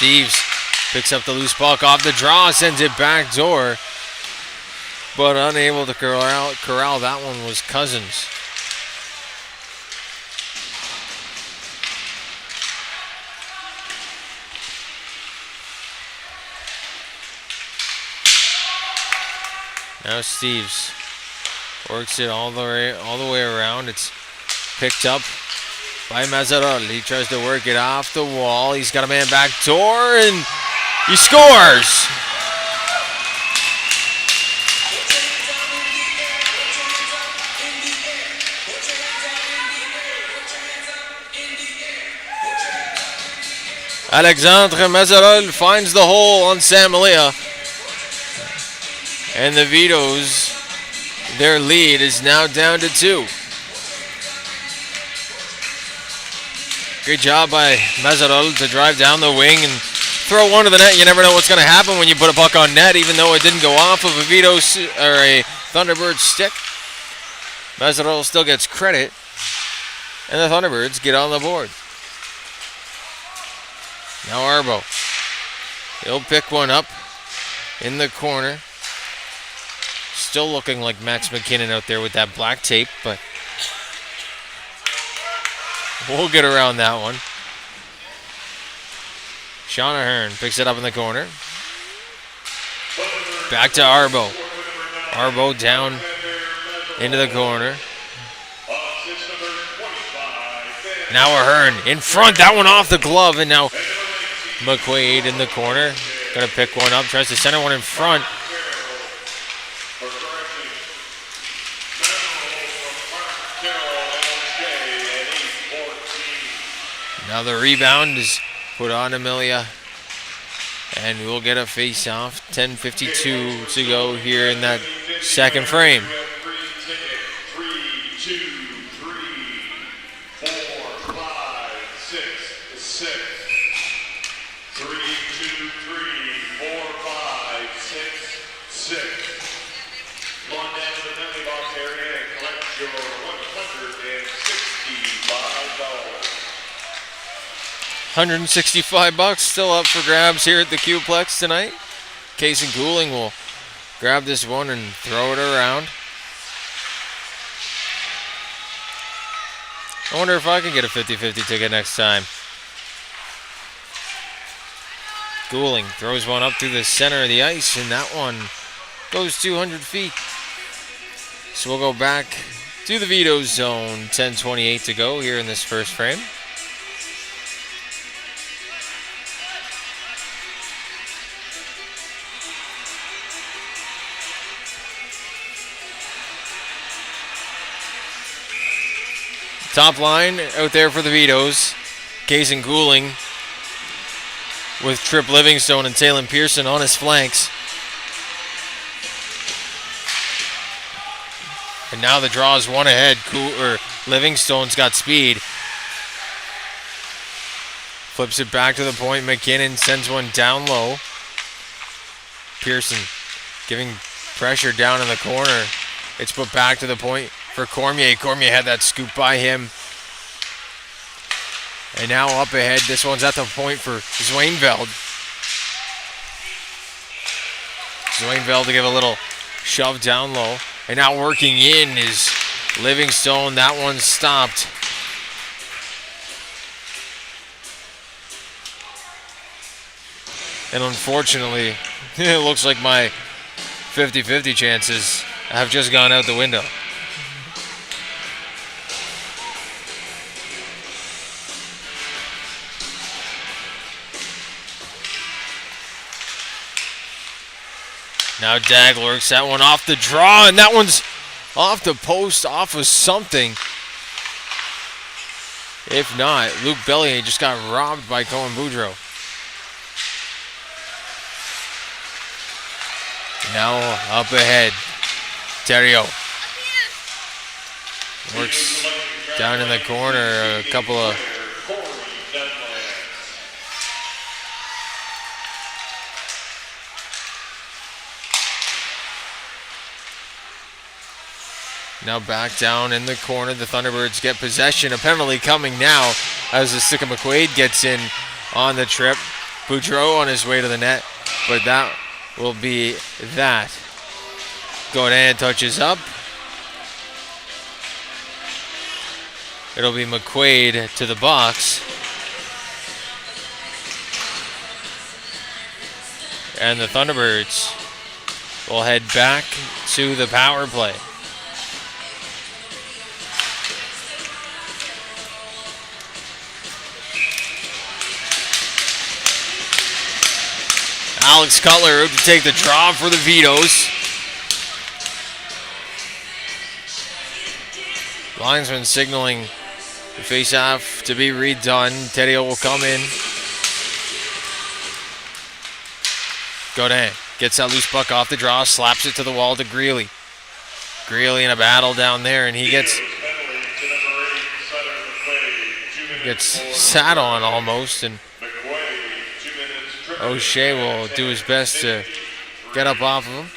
Steves picks up the loose puck off the draw, sends it back door, but unable to corral that one was Cousins. Now Steves works it all the way around. It's picked up by Mazarolle. He tries to work it off the wall. He's got a man back door, and he scores! Alexandre Mazarolle finds the hole on Samalia. And the Vitos, their lead is now down to 2. Great job by Mazarolle to drive down the wing and throw one to the net. You never know what's going to happen when you put a puck on net, even though it didn't go off of a Vitos or a Thunderbird stick. Mazarolle still gets credit, and the Thunderbirds get on the board. Now Arbo. He'll pick one up in the corner. Still looking like Max McKinnon out there with that black tape, but we'll get around that one. Sean Ahern picks it up in the corner. Back to Arbo. Arbo down into the corner. Now Ahern in front. That one off the glove, and now McQuaid in the corner. Gonna pick one up, tries to center one in front. Now the rebound is put on Amelia. And we'll get a face-off. 10:52 to go here in that second frame. 3, 2, 3, 4, 5, 6, 6. 3, 2, 3, 4, 5, 6, 6. Go on down to the penalty box area and collect your $165. $165 still up for grabs here at the Q-Plex tonight. Case and Cooling will grab this one and throw it around. I wonder if I can get a 50-50 ticket next time. Cooling throws one up through the center of the ice, and that one goes 200 feet. So we'll go back to the Vitos zone. 10:28 to go here in this first frame. Top line out there for the Vitos. Case and Cooling with Tripp Livingstone and Talon Pearson on his flanks. And now the draw is one ahead. Livingstone's got speed. Flips it back to the point. McKinnon sends one down low. Pearson giving pressure down in the corner. It's put back to the point for Cormier. Cormier had that scoop by him. And now up ahead, this one's at the point for Zwainveld. Zwainveld to give a little shove down low. And now working in is Livingstone. That one stopped. And unfortunately, it looks like my 50-50 chances have just gone out the window. Now Dag works that one off the draw, and that one's off the post, off of something. If not, Luke Bellier just got robbed by Cohen Boudreau. Now up ahead, Terrio works down in the corner, a couple of now back down in the corner. The Thunderbirds get possession. A penalty coming now as the Sika McQuaid gets in on the trip. Boudreau on his way to the net, but that will be that. Godin touches up. It'll be McQuaid to the box. And the Thunderbirds will head back to the power play. Alex Cutler to take the draw for the Vitos. Linesman signaling the face-off to be redone. Tedio will come in. Godin gets that loose puck off the draw, slaps it to the wall to Greeley. Greeley in a battle down there, and he gets sat on almost, and O'Shea will do his best to get up off of him.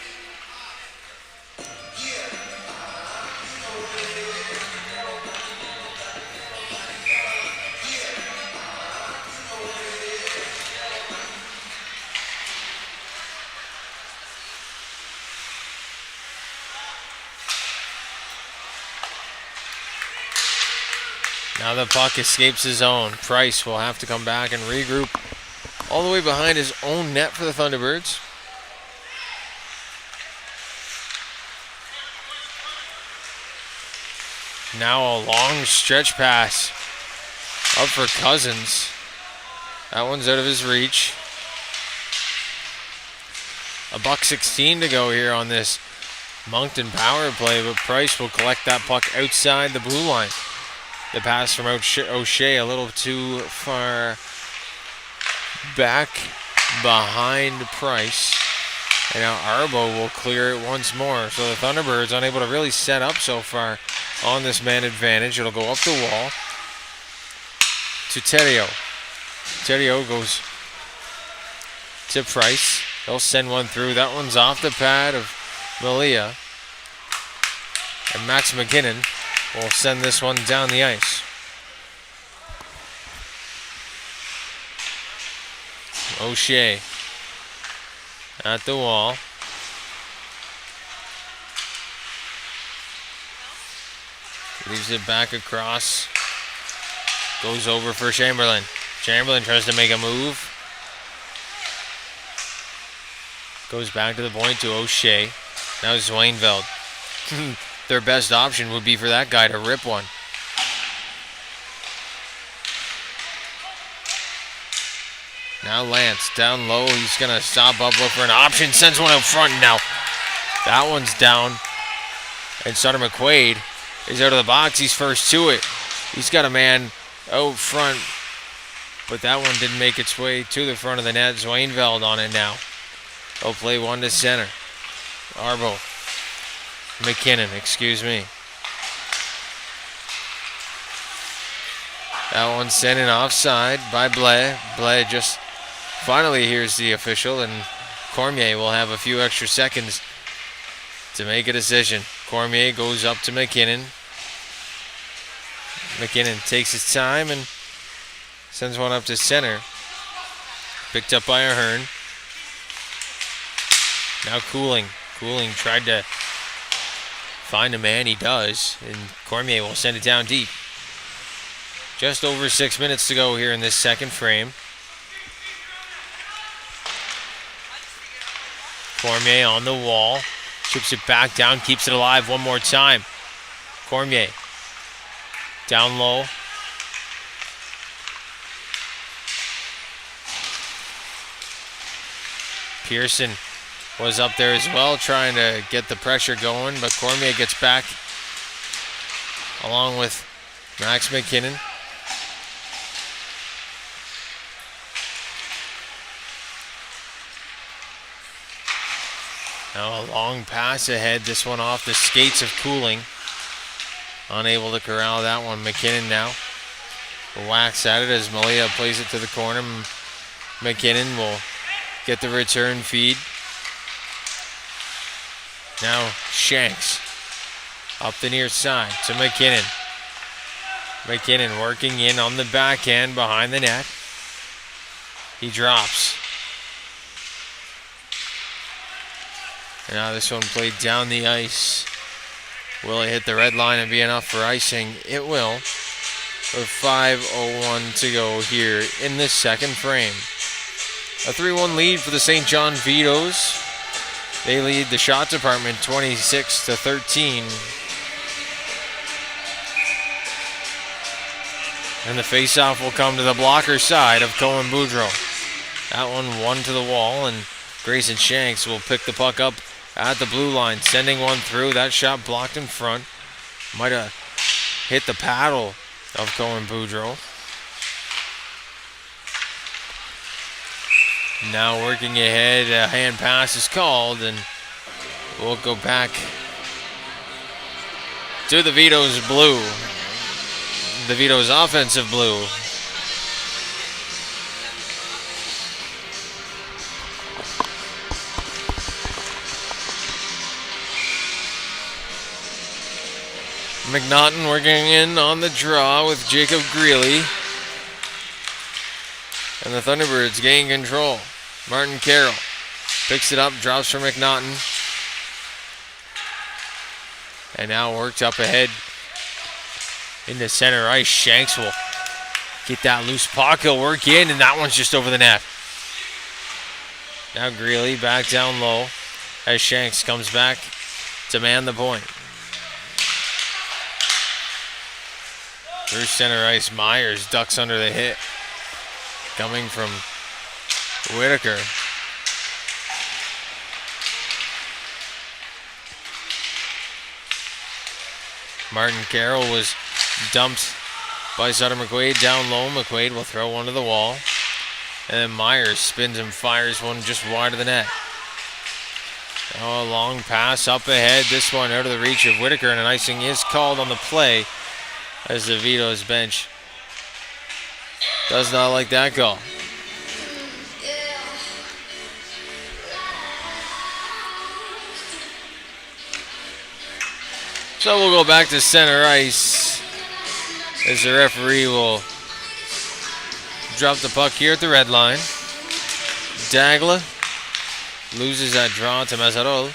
Now the puck escapes his zone. Price will have to come back and regroup all the way behind his own net for the Thunderbirds. Now a long stretch pass up for Cousins. That one's out of his reach. $1:16 to go here on this Moncton power play, but Price will collect that puck outside the blue line. The pass from O'Shea a little too far back behind Price. And now Arbo will clear it once more. So the Thunderbirds unable to really set up so far on this man advantage. It'll go up the wall to Terrio. Terrio goes to Price. They'll send one through. That one's off the pad of Malia. And Max McKinnon will send this one down the ice. O'Shea at the wall. Leaves it back across. Goes over for Chamberlain. Chamberlain tries to make a move. Goes back to the point to O'Shea. Now Zwainveld. Their best option would be for that guy to rip one. Now Lance down low. He's going to stop up, look for an option. Sends one out front now. That one's down. And Sutter McQuaid is out of the box. He's first to it. He's got a man out front. But that one didn't make its way to the front of the net. Zwainveld on it now. They'll play one to center. Arbo. McKinnon, excuse me. That one's sent in offside by Blais. Blais just finally hears the official, and Cormier will have a few extra seconds to make a decision. Cormier goes up to McKinnon. McKinnon takes his time and sends one up to center. Picked up by Ahern. Now Cooling. Cooling tried to find a man. He does. And Cormier will send it down deep. Just over 6 minutes to go here in this second frame. Cormier on the wall. Chips it back down. Keeps it alive one more time. Cormier. Down low. Pearson was up there as well, trying to get the pressure going, but Cormier gets back along with Max McKinnon. Now a long pass ahead, this one off the skates of Cooling. Unable to corral that one. McKinnon now whacks at it as Malia plays it to the corner. McKinnon will get the return feed. Now Shanks up the near side to McKinnon. McKinnon working in on the backhand behind the net. He drops. And now this one played down the ice. Will it hit the red line and be enough for icing? It will. With 5:01 to go here in this second frame. A 3-1 lead for the St. John Vitos. They lead the shot department 26-13. And the faceoff will come to the blocker side of Cohen Boudreau. That one to the wall, and Grayson Shanks will pick the puck up at the blue line, sending one through. That shot blocked in front. Might have hit the paddle of Cohen Boudreau. Now working ahead, a hand pass is called, and we'll go back to the Vitos blue. The Vitos offensive blue. McNaughton working in on the draw with Jacob Greeley. And the Thunderbirds gain control. Martin Carroll picks it up, drops for McNaughton. And now worked up ahead into center ice. Shanks will get that loose puck. He'll work in, and that one's just over the net. Now Greeley back down low as Shanks comes back to man the point. Through center ice, Myers ducks under the hit. Coming from Whitaker. Martin Carroll was dumped by Sutter McQuaid down low. McQuaid will throw one to the wall. And then Myers spins and fires one just wide of the net. Now a long pass up ahead. This one out of the reach of Whitaker, and an icing is called on the play as the Vitos bench does not like that call. So we'll go back to center ice as the referee will drop the puck here at the red line. Dagla loses that draw to Mazarol.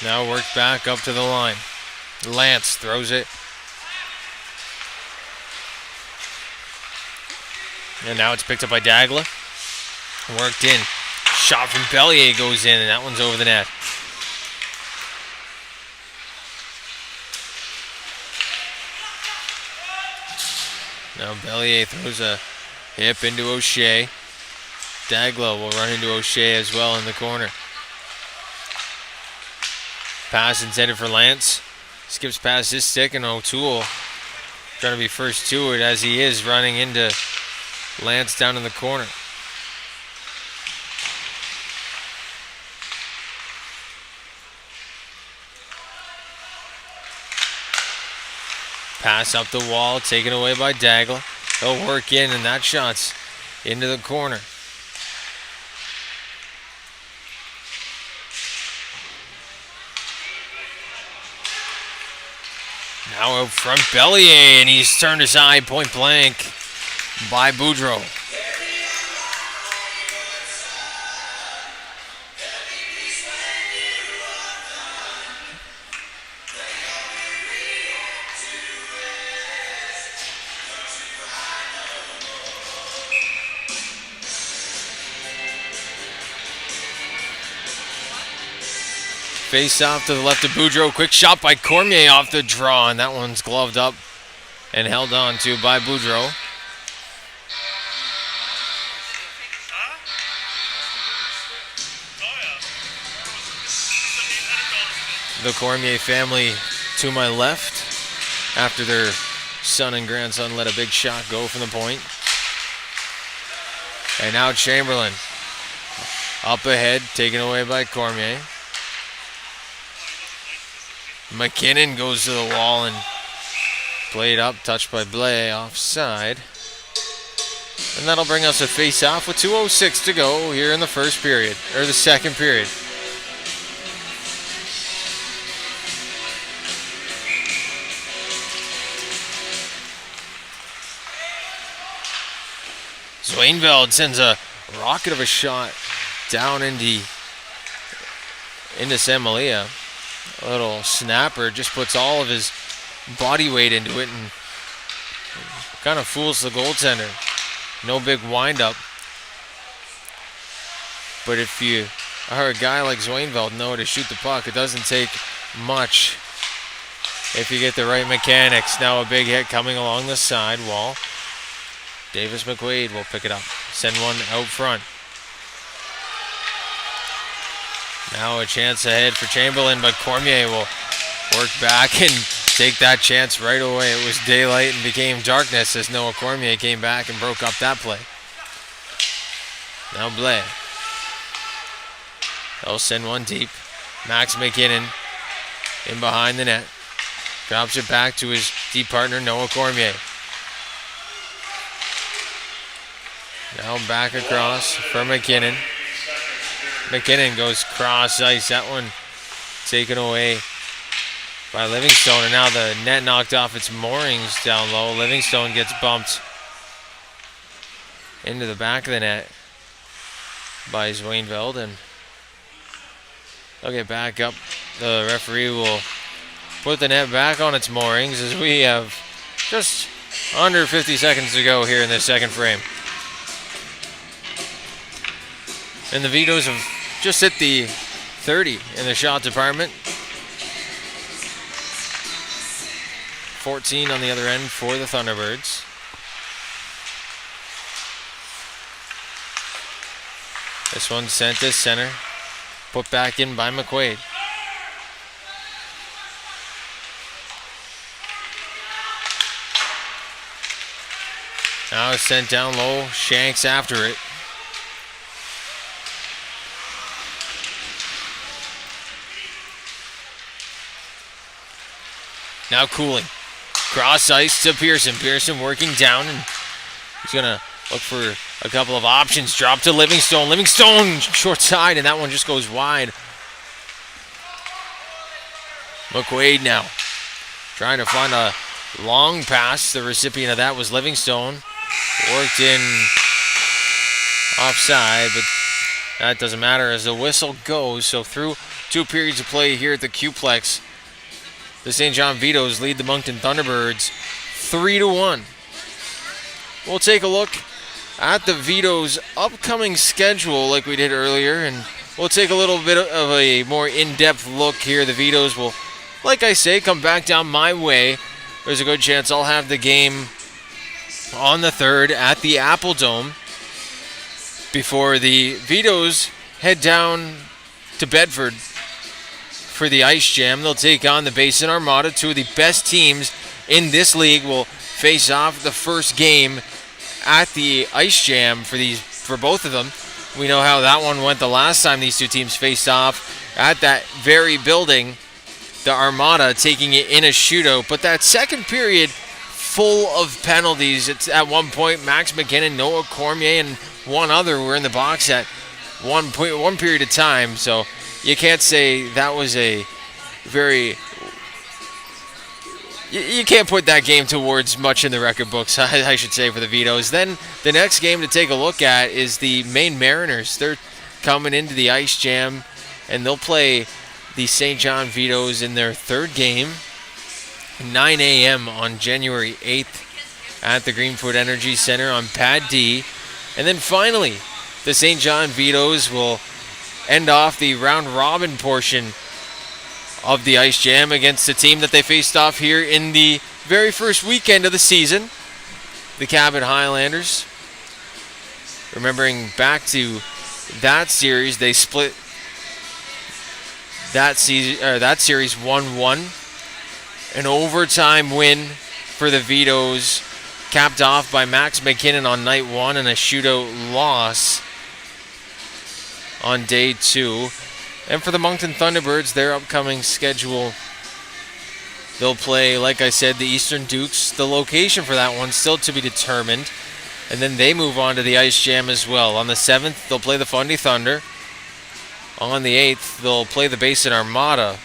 Now worked back up to the line. Lance throws it. And now it's picked up by Dagla. Worked in. Shot from Bellier goes in, and that one's over the net. Now Bellier throws a hip into O'Shea. Dagla will run into O'Shea as well in the corner. Pass intended for Lance. Skips past his stick, and O'Toole trying to be first to it as he is running into Lance down in the corner. Pass up the wall, taken away by Dagla. He'll work in, and that shot's into the corner. Now out front, Bellier, and he's turned aside point blank by Boudreau. Face off to the left of Boudreau. Quick shot by Cormier off the draw, and that one's gloved up and held on to by Boudreau. The Cormier family to my left after their son and grandson let a big shot go from the point. And now Chamberlain up ahead, taken away by Cormier. McKinnon goes to the wall and played up, touched by Blais, offside. And that'll bring us a face-off with 2:06 to go here in the first period, or the second period. Zwainveld sends a rocket of a shot down into Sam Malia. A little snapper, just puts all of his body weight into it and kind of fools the goaltender. No big wind-up. But if you are a guy like Zwainveld, know to shoot the puck, it doesn't take much if you get the right mechanics. Now a big hit coming along the side wall. Davis McQuaid will pick it up. Send one out front. Now a chance ahead for Chamberlain, but Cormier will work back and take that chance right away. It was daylight and became darkness as Noah Cormier came back and broke up that play. Now Blais. They'll send one deep. Max McKinnon in behind the net. Drops it back to his deep partner, Noah Cormier. Now back across for McKinnon. McKinnon goes cross ice. That one taken away by Livingstone. And now the net knocked off its moorings down low. Livingstone gets bumped into the back of the net by Zwainveld. And they'll get back up. The referee will put the net back on its moorings as we have just under 50 seconds to go here in this second frame. And the Vitos have just hit the 30 in the shot department. 14 on the other end for the Thunderbirds. This one sent to center. Put back in by McQuaid. Now it's sent down low. Shanks after it. Now Cooling. Cross ice to Pearson. Pearson working down, and he's going to look for a couple of options. Drop to Livingstone. Livingstone short side, and that one just goes wide. McQuaid now trying to find a long pass. The recipient of that was Livingstone. Worked in offside, but that doesn't matter as the whistle goes. So through 2 periods of play here at the Q-Plex, the St. John Vitos lead the Moncton Thunderbirds 3-1. We'll take a look at the Vitos' upcoming schedule like we did earlier, and we'll take a little bit of a more in-depth look here. The Vitos will, like I say, come back down my way. There's a good chance I'll have the game on the 3rd at the Apple Dome before the Vitos head down to Bedford for the Ice Jam. They'll take on the Basin Armada. 2 of the best teams in this league will face off the first game at the Ice Jam for both of them. We know how that one went the last time these 2 teams faced off at that very building. The Armada taking it in a shootout, but that second period full of penalties. It's at one point Max McKinnon, Noah Cormier, and one other were in the box at one period of time. So you can't say that was a very... You can't put that game towards much in the record books, I should say, for the Vitos. Then the next game to take a look at is the Maine Mariners. They're coming into the Ice Jam, and they'll play the St. John Vitos in their 3rd game, 9 a.m. on January 8th at the Greenfoot Energy Center on Pad D. And then finally, the St. John Vitos will end off the round-robin portion of the Ice Jam against the team that they faced off here in the very first weekend of the season, the Cabot Highlanders. Remembering back to that series, they split that series 1-1. An overtime win for the Vitos, capped off by Max McKinnon on night 1, and a shootout loss on day 2. And for the Moncton Thunderbirds, their upcoming schedule, they'll play, like I said, the Eastern Dukes. The location for that one still to be determined. And then they move on to the Ice Jam as well. On the 7th, they'll play the Fundy Thunder. On the 8th, they'll play the Basin Armada,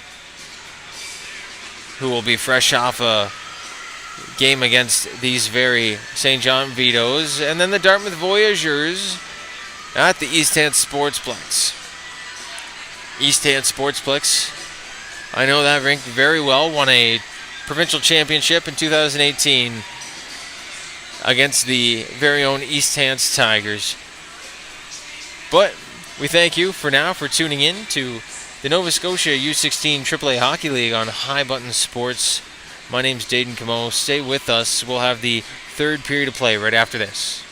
who will be fresh off a game against these very St. John Vitos. And then the Dartmouth Voyageurs at the East Hants Sportsplex. East Hants Sportsplex, I know that rink very well. Won a provincial championship in 2018 against the very own East Hants Tigers. But we thank you for now for tuning in to the Nova Scotia U16 AAA Hockey League on High Button Sports. My name's Dayton Camo. Stay with us. We'll have the 3rd period of play right after this.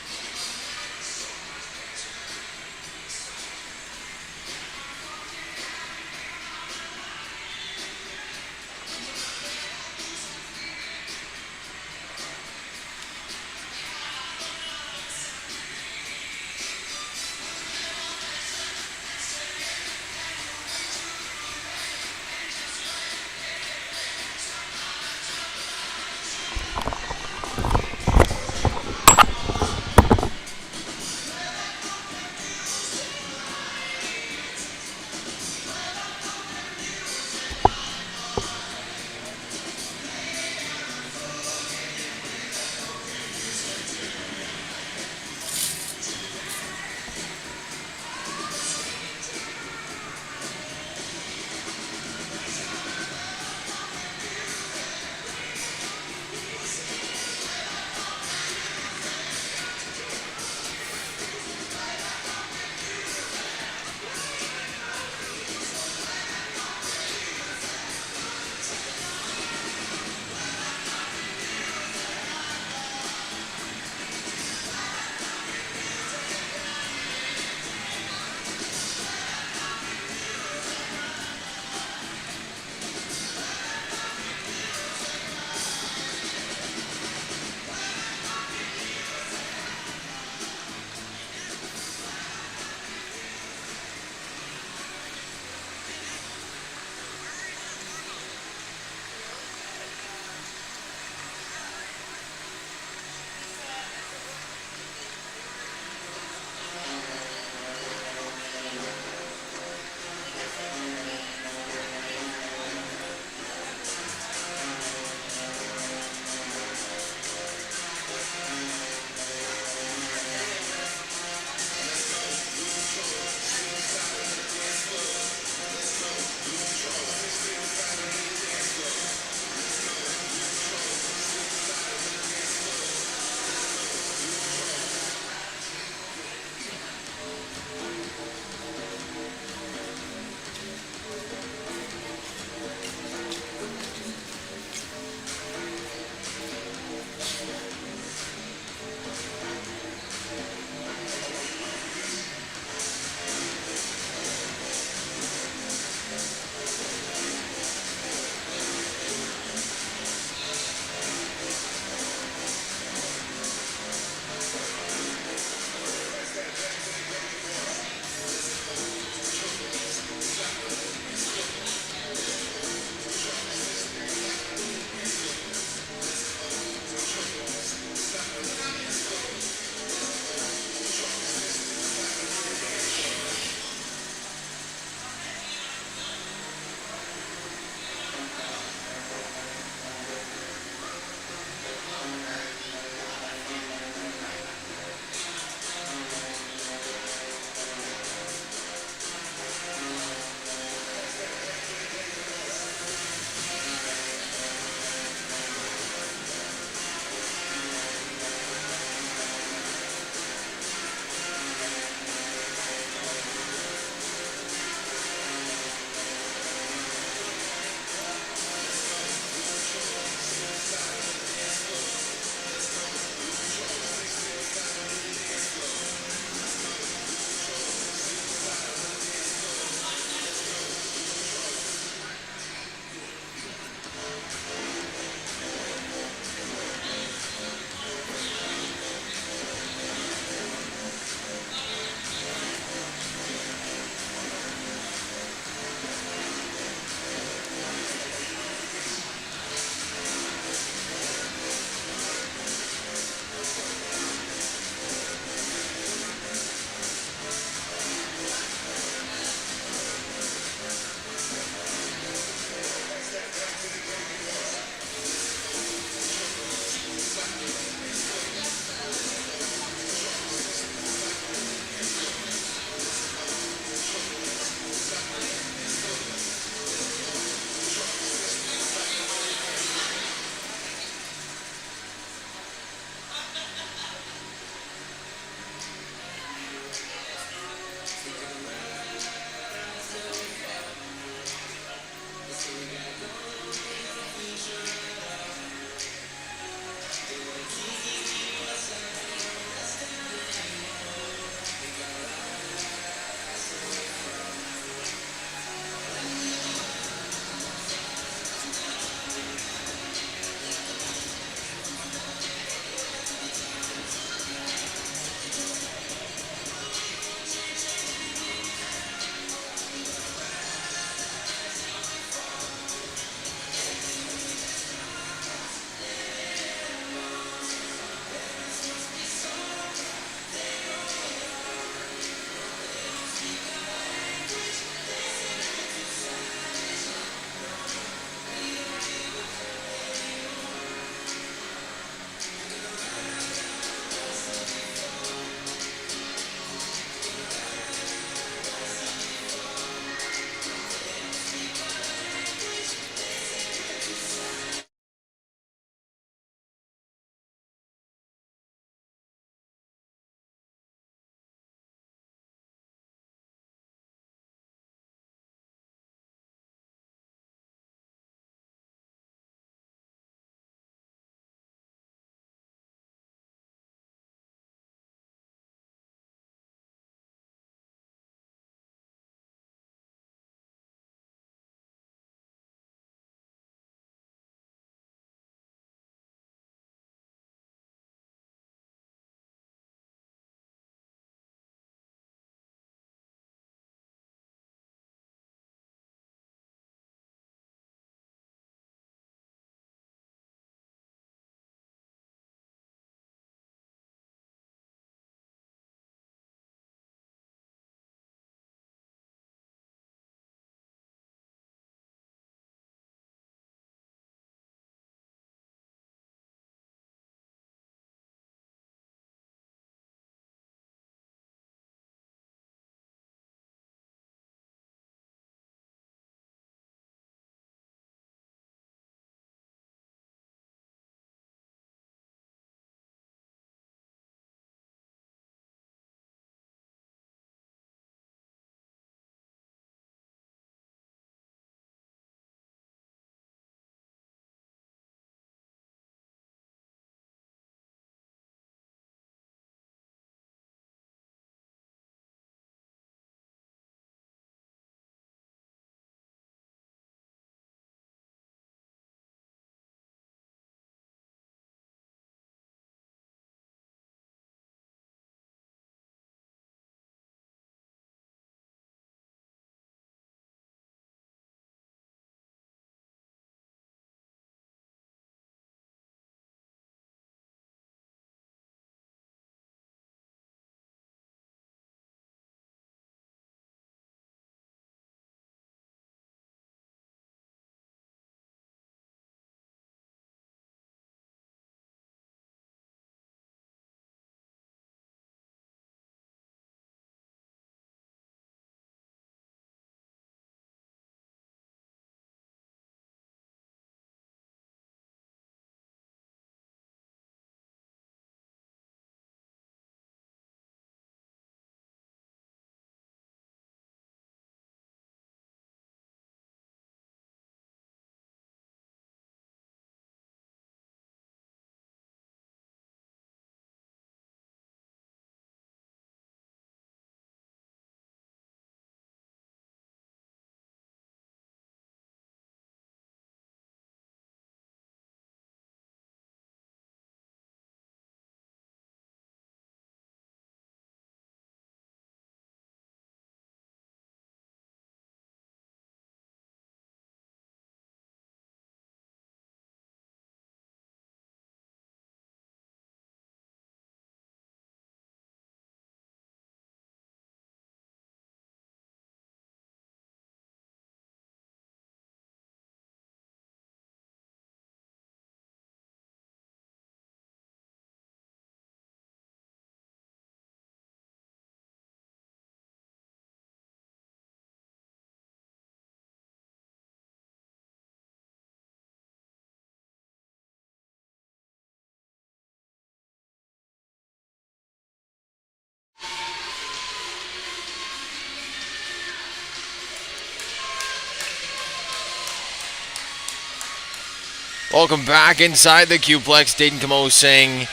Welcome back inside the Qplex. Dayton Camo saying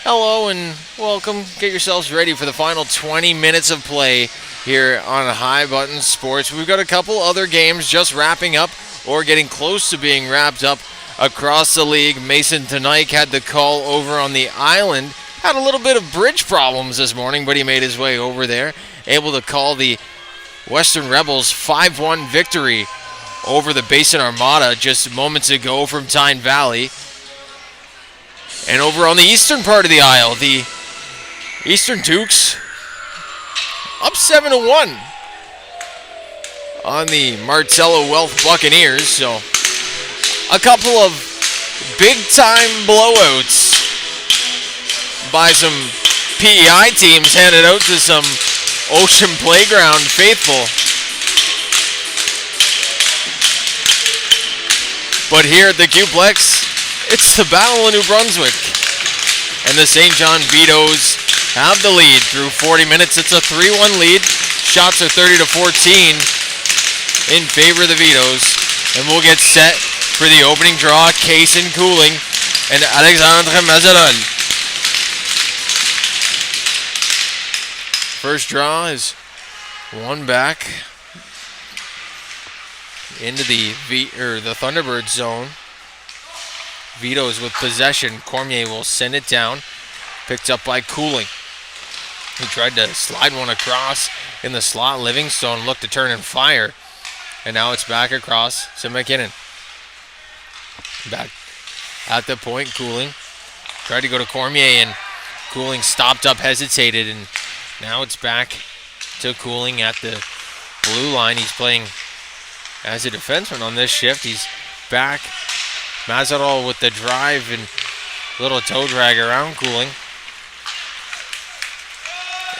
hello and welcome. Get yourselves ready for the final 20 minutes of play here on High Button Sports. We've got a couple other games just wrapping up or getting close to being wrapped up across the league. Mason Tonight had the call over on the island. Had a little bit of bridge problems this morning, but he made his way over there. Able to call the Western Rebels 5-1 victory over the Basin Armada just moments ago from Tyne Valley. And over on the eastern part of the aisle, the Eastern Dukes up 7-1 on the Martello Wealth Buccaneers. So a couple of big-time blowouts by some PEI teams handed out to some Ocean Playground faithful. But here at the Qplex, it's the Battle of New Brunswick. And the St. John Vitos have the lead through 40 minutes. It's a 3-1 lead. Shots are 30-14 in favor of the Vitos. And we'll get set for the opening draw. Kaysen Cooling and Alexandre Mazarol. First draw is one back into the Thunderbirds zone. Vitos with possession. Cormier will send it down. Picked up by Cooling. He tried to slide one across in the slot. Livingstone looked to turn and fire. And now it's back across to McKinnon. Back at the point, Cooling. Tried to go to Cormier and Cooling stopped up, hesitated, and now it's back to Cooling at the blue line. He's playing as a defenseman on this shift. He's back. Mazarol with the drive and little toe drag around Cooling.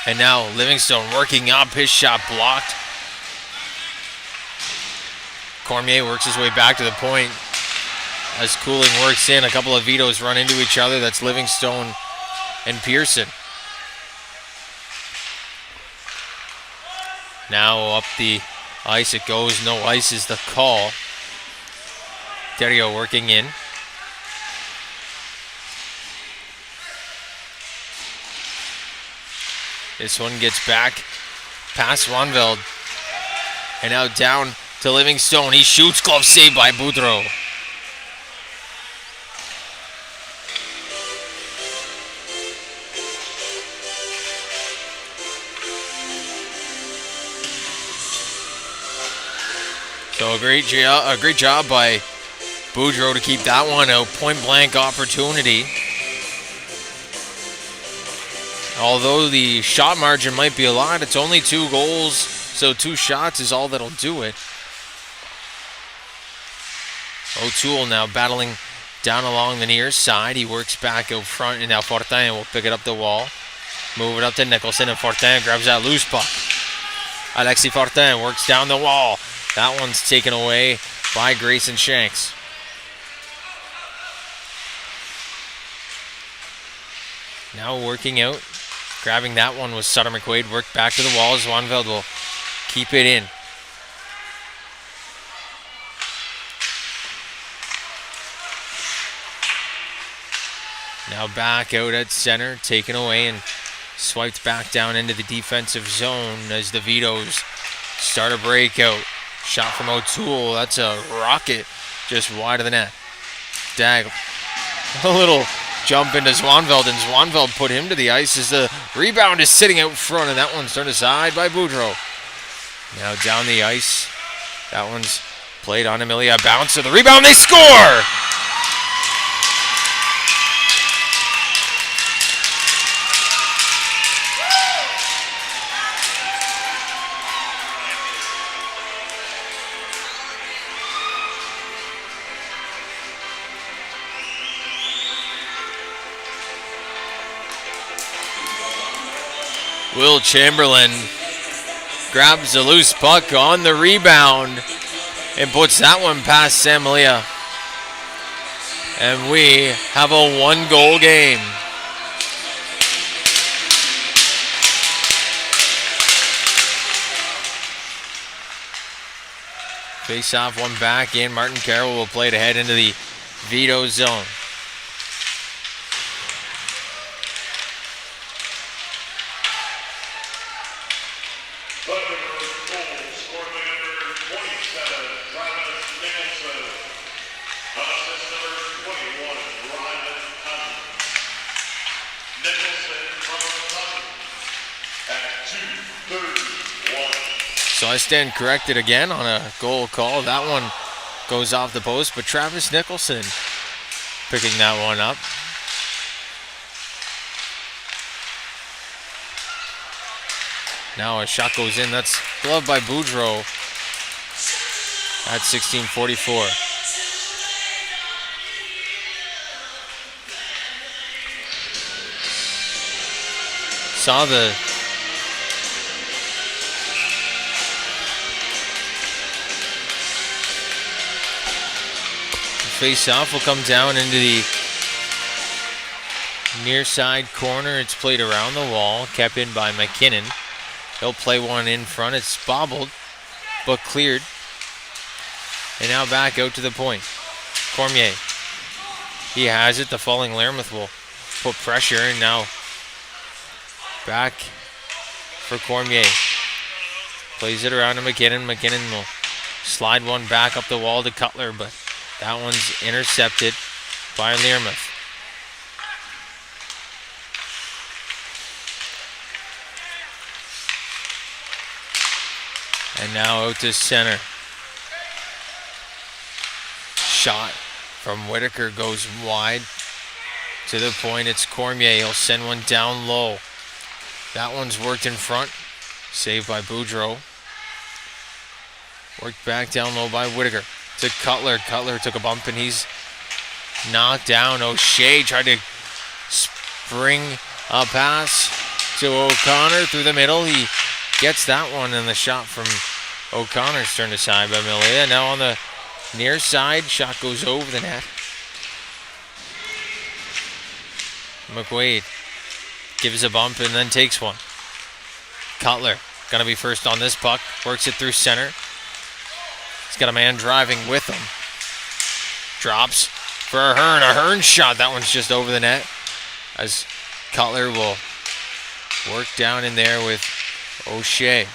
And now Livingstone working up. His shot blocked. Cormier works his way back to the point as Cooling works in. A couple of Vitos run into each other. That's Livingstone and Pearson. Now up the ice it goes. No ice is the call. Terrio working in. This one gets back past Ronveld. And now down to Livingstone. He shoots, glove saved by Boudreau. So a great job by Boudreau to keep that one out. Point blank opportunity. Although the shot margin might be a lot, it's only 2 goals, so 2 shots is all that'll do it. O'Toole now battling down along the near side. He works back out front, and now Fortin will pick it up the wall. Move it up to Nicholson, and Fortin grabs that loose puck. Alexis Fortin works down the wall. That one's taken away by Grayson Shanks. Now working out. Grabbing that one was Sutter McQuaid. Worked back to the wall. Zwanveld will keep it in. Now back out at center. Taken away and swiped back down into the defensive zone as the Vitos start a breakout. Shot from O'Toole. That's a rocket just wide of the net. Dag. A little jump into Zwanveld, and Zwanveld put him to the ice as the rebound is sitting out front, and that one's turned aside by Boudreau. Now down the ice. That one's played on Amelia. Bounce to the rebound. They score! Will Chamberlain grabs a loose puck on the rebound and puts that one past Sam Malia. And we have a 1-goal game. Face off, one back in. Martin Carroll will play it ahead into the Vitos zone. Thunderbirds goal scored by number 27, Travis Nicholson. Assist number 21, Ryman Hutton. Nicholson from Hutton at 2:31. So I stand corrected again on a goal call. That one goes off the post, but Travis Nicholson picking that one up. Now a shot goes in. That's gloved by Boudreau at 16:44. Saw the face-off will come down into the near side corner. It's played around the wall, kept in by McKinnon. He'll play one in front. It's bobbled, but cleared. And now back out to the point. Cormier. He has it. The falling Lermouth will put pressure, and now back for Cormier. Plays it around to McKinnon. McKinnon will slide one back up the wall to Cutler, but that one's intercepted by Lermouth. And now out to center. Shot from Whitaker goes wide. To the point, it's Cormier. He'll send one down low. That one's worked in front. Saved by Boudreau. Worked back down low by Whitaker. To Cutler. Cutler took a bump and he's knocked down. O'Shea tried to spring a pass to O'Connor through the middle. He gets that one, and the shot from O'Connor's turned aside by Milea. Now on the near side, shot goes over the net. McQuaid gives a bump and then takes one. Cutler gonna be first on this puck. Works it through center. He's got a man driving with him. Drops for Ahern. Ahern shot. That one's just over the net. As Cutler will work down in there with O'Shea.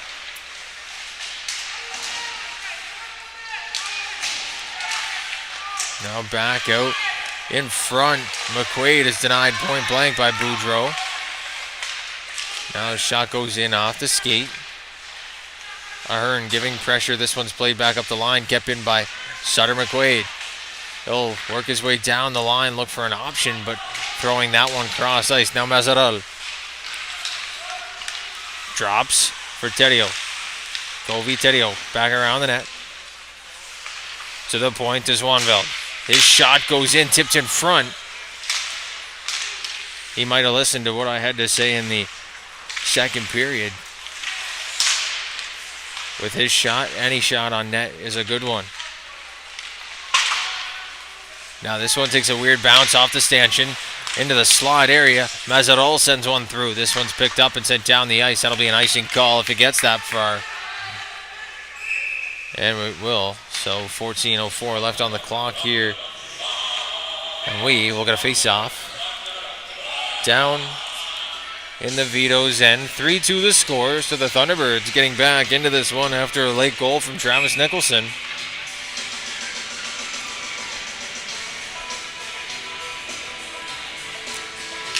Now back out in front. McQuaid is denied point blank by Boudreau. Now the shot goes in off the skate. Ahern giving pressure. This one's played back up the line. Kept in by Sutter McQuaid. He'll work his way down the line, look for an option, but throwing that one cross ice. Now Mazaral. Drops for Terrio. Govi Terrio back around the net. To the point is Swanveld. His shot goes in, tipped in front. He might have listened to what I had to say in the second period. With his shot, any shot on net is a good one. Now this one takes a weird bounce off the stanchion into the slot area. Mazaral sends one through. This one's picked up and sent down the ice. That'll be an icing call if it gets that far. And it will. So 14:04 left on the clock here. And we will get a face-off. Down in the Vitos end. 3-2 the score. So the Thunderbirds getting back into this one after a late goal from Travis Nicholson.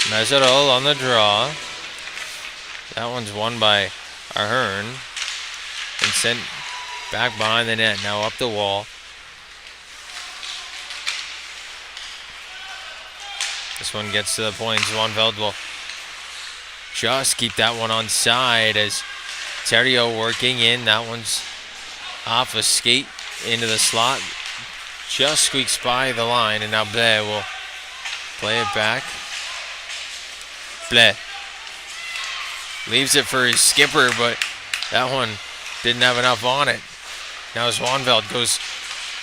Mazaral on the draw. That one's won by Ahern. And sent back behind the net. Now up the wall. This one gets to the point. Swanveld will just keep that one on side as Terrio working in. That one's off a skate into the slot. Just squeaks by the line, and now Blais will play it back. Blais leaves it for his skipper, but that one didn't have enough on it. Now Swanveld goes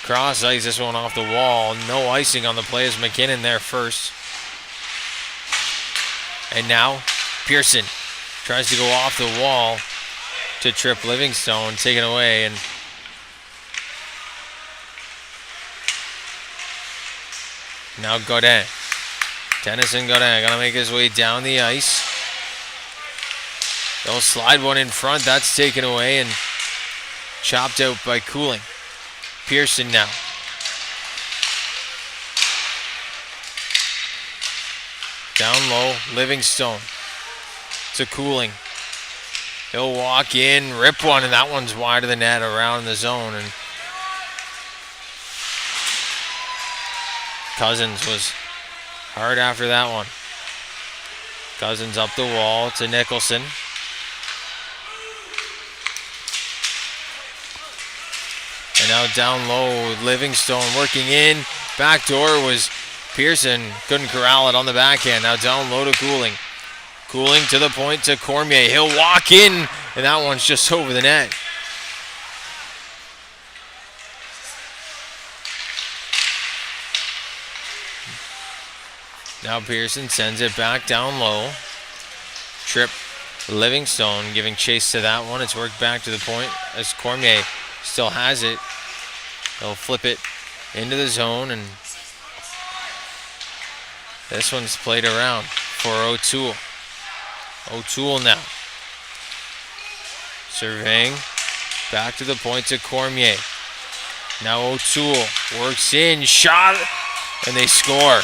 cross ice, this one off the wall. No icing on the play as McKinnon there first. And now Pearson tries to go off the wall to trip Livingstone, taken away, and Now Godin. Tennyson Godin gonna make his way down the ice. They'll slide one in front. That's taken away and chopped out by Cooling. Pearson now. Down low, Livingstone to Cooling. He'll walk in, rip one, and that one's wide of the net around the zone. And Cousins was hard after that one. Cousins up the wall to Nicholson. And now down low, Livingstone working in. Back door was Pearson. Couldn't corral it on the backhand. Now down low to Cooling. Cooling to the point to Cormier. He'll walk in, and that one's just over the net. Now Pearson sends it back down low. Trip Livingstone giving chase to that one. It's worked back to the point as Cormier still has it. He'll flip it into the zone, and this one's played around for O'Toole. O'Toole now. Surveying. Back to the point to Cormier. Now O'Toole works in, shot, and they score.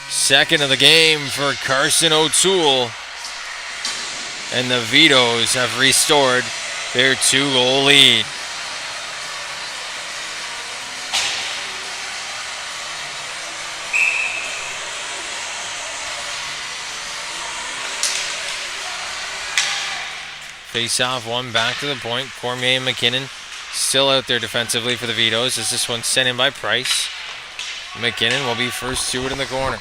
Second of the game for Carson O'Toole. And the Vitos have restored their 2-goal lead. Face off one back to the point. Cormier and McKinnon still out there defensively for the Vitos as this one's sent in by Price. McKinnon will be first to it in the corner.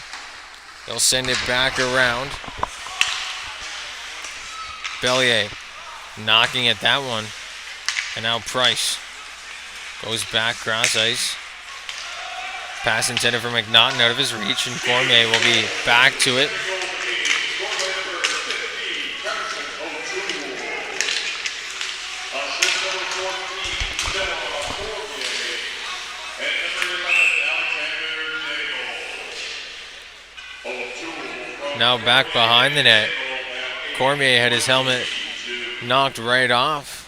They'll send it back around. Bellier knocking at that one. And now Price goes back cross ice. Pass intended for McNaughton out of his reach, and Cormier will be back to it. Now back behind the net. Cormier had his helmet knocked right off.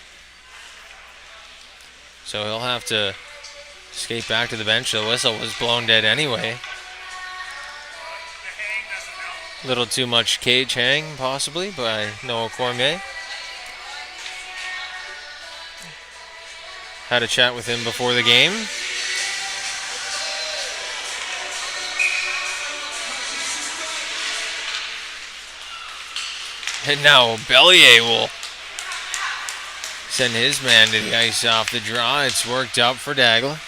So he'll have to skate back to the bench. The whistle was blown dead anyway. A little too much cage hang, possibly, by Noah Cormier. Had a chat with him before the game. And now Bellier will send his man to the ice off the draw. It's worked up for Daigle.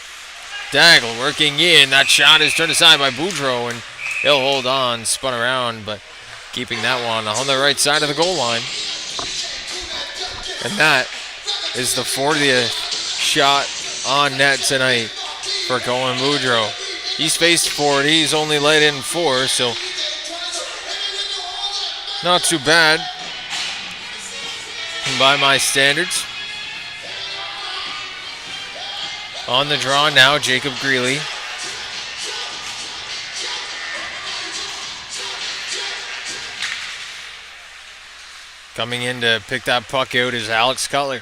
Daigle working in. That shot is turned aside by Boudreau, and he'll hold on, spun around, but keeping that one on the right side of the goal line. And that is the 40th shot on net tonight for Cohen Boudreau. He's faced 40. He's only let in 4, so not too bad by my standards. On the draw now, Jacob Greeley. Coming in to pick that puck out is Alex Cutler.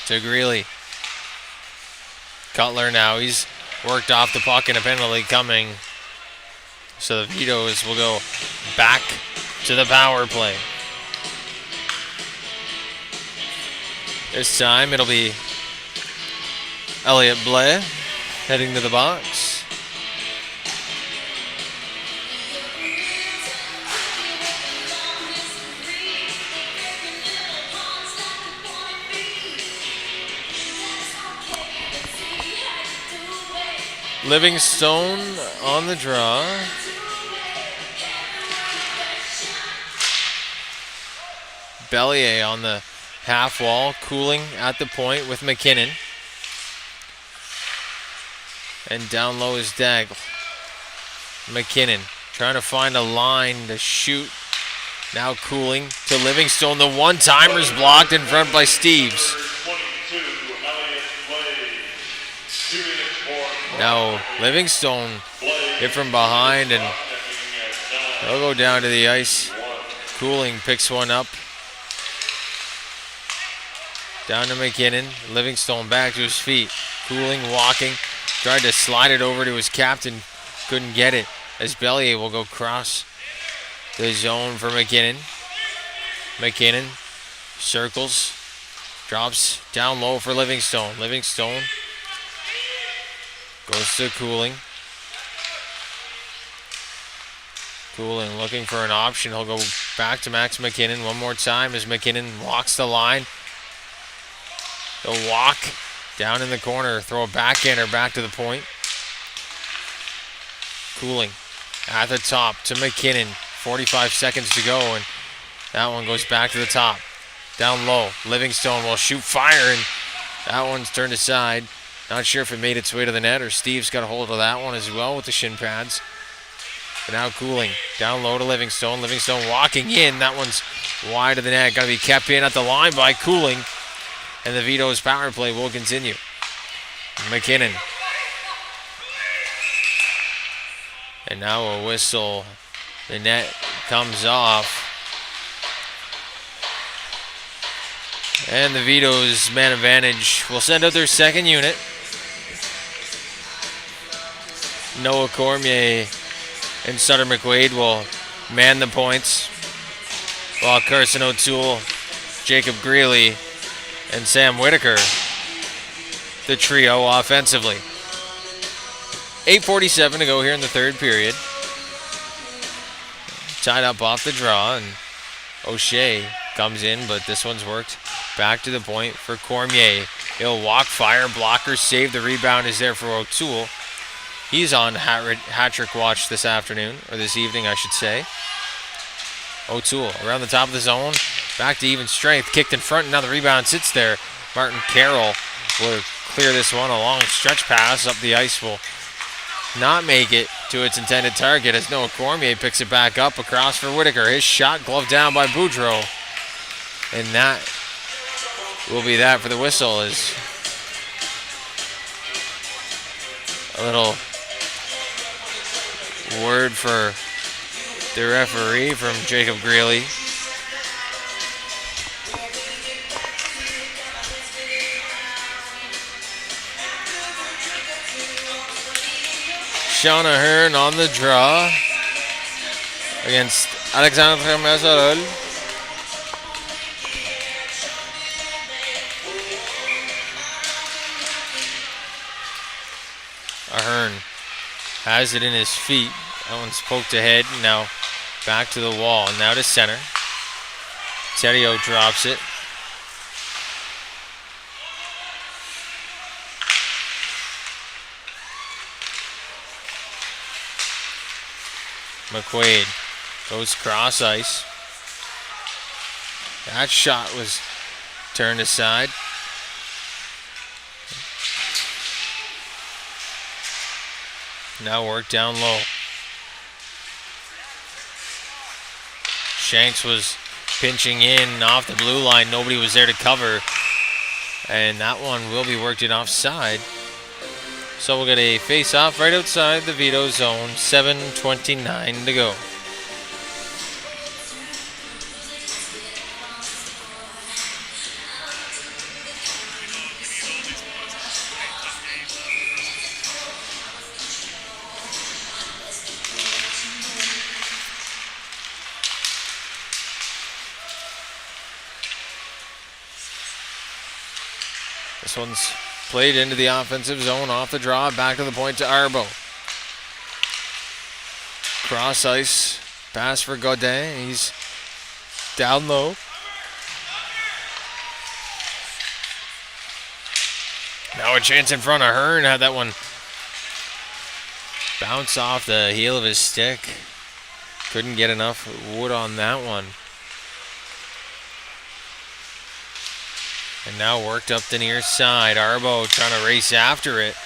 To Greeley. Cutler now, he's worked off the puck and a penalty coming. So the Vitos will go back to the power play. This time it'll be Elliot Blais heading to the box. Livingstone on the draw. Bellier on the half wall, Cooling at the point with McKinnon. And down low is Daigle. McKinnon trying to find a line to shoot. Now Cooling to Livingstone. The one-timer's blocked in front by Steves. 22, Elliott Blade. 2 minutes for Now Livingstone hit from behind, and they'll go down to the ice. Cooling picks one up. Down to McKinnon. Livingstone back to his feet. Cooling walking. Tried to slide it over to his captain. Couldn't get it. As Bellier will go cross the zone for McKinnon. McKinnon circles. Drops down low for Livingstone. Livingstone goes to Cooling. Cooling looking for an option. He'll go back to Max McKinnon one more time as McKinnon walks the line. He'll walk down in the corner. Throw a backhander back to the point. Cooling at the top to McKinnon. 45 seconds to go, and that one goes back to the top. Down low. Livingstone will shoot fire, and that one's turned aside. Not sure if it made its way to the net, or Steve's got a hold of that one as well with the shin pads. But now Cooling down low to Livingstone. Livingstone walking in. That one's wide of the net. Got to be kept in at the line by Cooling. And the Vitos power play will continue. McKinnon. And now a whistle. The net comes off. And the Vitos man advantage will send out their second unit. Noah Cormier and Sutter McQuaid will man the points, while Carson O'Toole, Jacob Greeley, and Sam Whitaker, the trio offensively. 8:47 to go here in the third period. Tied up off the draw, and O'Shea comes in, but this one's worked back to the point for Cormier. He'll walk, fire, blocker, save. The rebound is there for O'Toole. He's on hat-trick watch this afternoon, or this evening, I should say. O'Toole around the top of the zone. Back to even strength. Kicked in front, and now the rebound sits there. Martin Carroll will clear this one. A long stretch pass up the ice will not make it to its intended target as Noah Cormier picks it back up across for Whitaker. His shot gloved down by Boudreau. And that will be that for the whistle. Is a little word for the referee from Jacob Greeley. Shauna Hearn on the draw against Alexandre Mazarol. Ahern has it in his feet. That one's poked ahead. Now back to the wall. Now to center. Terrio drops it. McQuaid goes cross ice. That shot was turned aside. Now work down low. Shanks was pinching in off the blue line. Nobody was there to cover. And that one will be worked in offside. So we'll get a face-off right outside the Vito zone. 7:29 to go. This one's played into the offensive zone, off the draw, back to the point to Arbo. Cross ice, pass for Godin. He's down low. Now a chance in front of Hearn. Had that one bounce off the heel of his stick. Couldn't get enough wood on that one. And now worked up the near side. Arbo trying to race after it.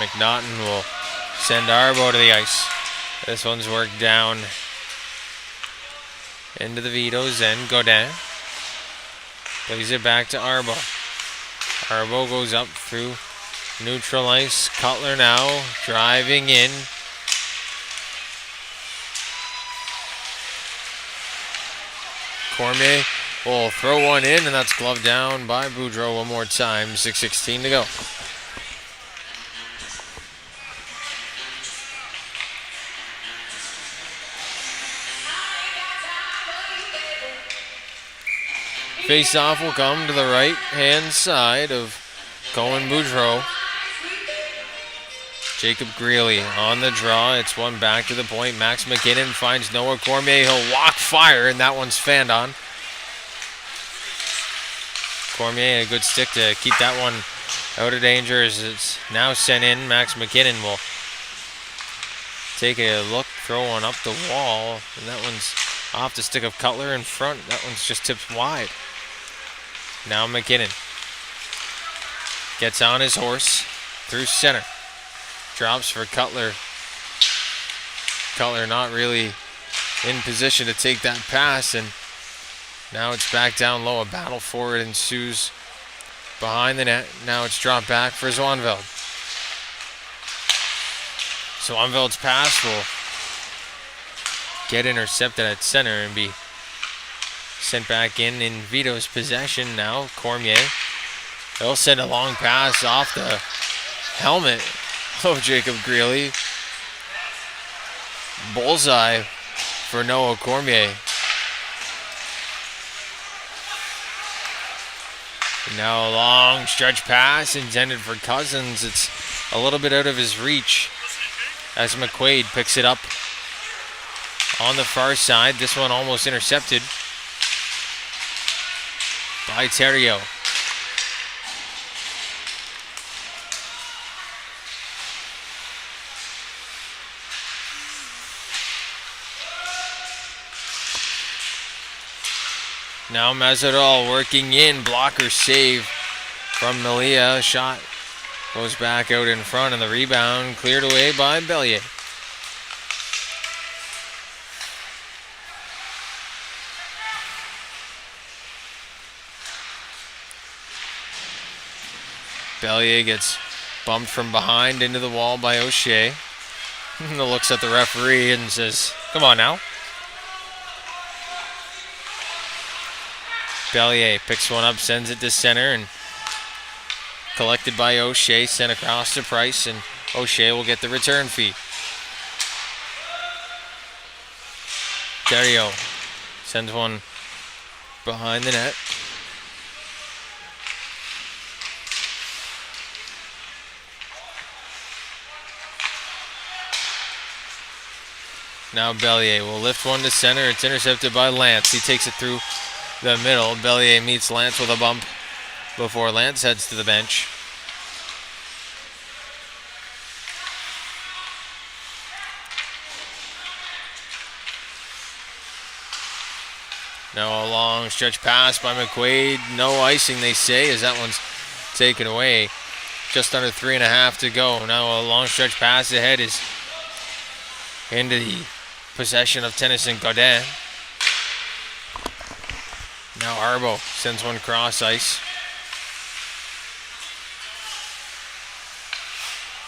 McNaughton will send Arbo to the ice. This one's worked down into the Vitos and Godin. Plays it back to Arbo. Arbo goes up through neutral ice. Cutler now driving in. Cormier will throw one in, and that's gloved down by Boudreau one more time. 6:16 to go. Face-off will come to the right-hand side of Cohen Boudreau. Jacob Greeley on the draw. It's one back to the point. Max McKinnon finds Noah Cormier. He'll walk fire, and that one's fanned on. Cormier, a good stick to keep that one out of danger as it's now sent in. Max McKinnon will take a look, throw one up the wall, and that one's off the stick of Cutler in front. That one's just tipped wide. Now McKinnon gets on his horse through center. Drops for Cutler. Cutler not really in position to take that pass, and now it's back down low. A battle for it ensues behind the net. Now it's dropped back for Zwanveld. Zwanveld's pass will get intercepted at center and be sent back in Vitos' possession now. Cormier. They'll send a long pass off the helmet of Jacob Greeley. Bullseye for Noah Cormier. Now a long stretch pass intended for Cousins. It's a little bit out of his reach as McQuaid picks it up on the far side. This one almost intercepted by Theriault. Now Mazeral working in, blocker save from Melia. Shot goes back out in front, and the rebound cleared away by Bellier. Bellier gets bumped from behind into the wall by O'Shea. Looks at the referee and says, "Come on now." Bellier picks one up, sends it to center, and collected by O'Shea, sent across to Price, and O'Shea will get the return fee. Theriault sends one behind the net. Now Bellier will lift one to center. It's intercepted by Lance. He takes it through the middle. Bellier meets Lance with a bump before Lance heads to the bench. Now a long stretch pass by McQuaid. No icing, they say, as that one's taken away. Just under 3.5 to go. Now a long stretch pass ahead is into the possession of Tennyson Godin. Now Arbo sends one cross ice.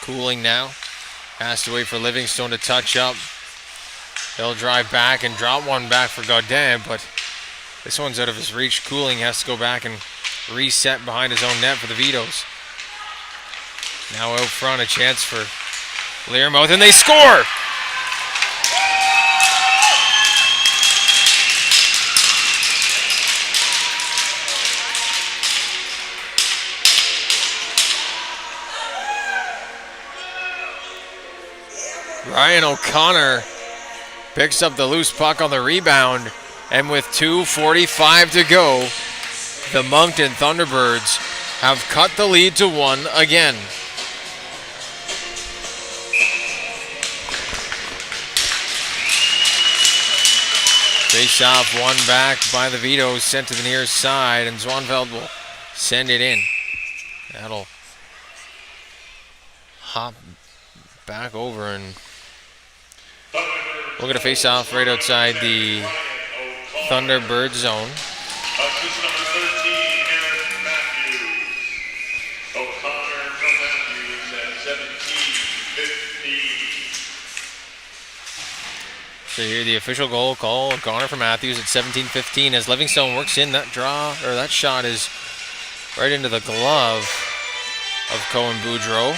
Cooling now. Has to wait for Livingstone to touch up. They'll drive back and drop one back for Godin, but this one's out of his reach. Cooling has to go back and reset behind his own net for the Vitos. Now out front, a chance for Learmouth, and they score! Ryan O'Connor picks up the loose puck on the rebound, and with 2:45 to go, the Moncton Thunderbirds have cut the lead to 1 again. Face off, one back by the Vitos, sent to the near side, and Zwanveld will send it in. That'll hop back over, and we'll get a face-off right outside the Thunderbird zone. Assist number 13, Aaron Matthews. O'Connor from Matthews at 17-15. So here the official goal call, O'Connor from Matthews at 17-15 as Livingstone works in that draw, or that shot is right into the glove of Cohen Boudreau.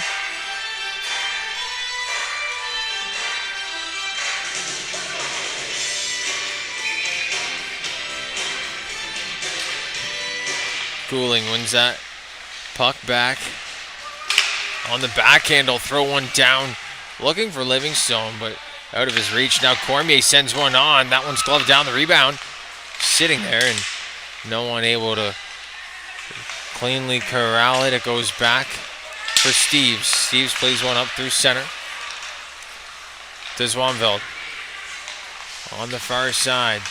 Cooling wins that puck back. On the backhand, he'll throw one down, looking for Livingstone, but out of his reach. Now Cormier sends one on. That one's gloved down, the rebound. Sitting there, and no one able to cleanly corral it. It goes back for Steves. Steves plays one up through center to Zwanveld. On the far side.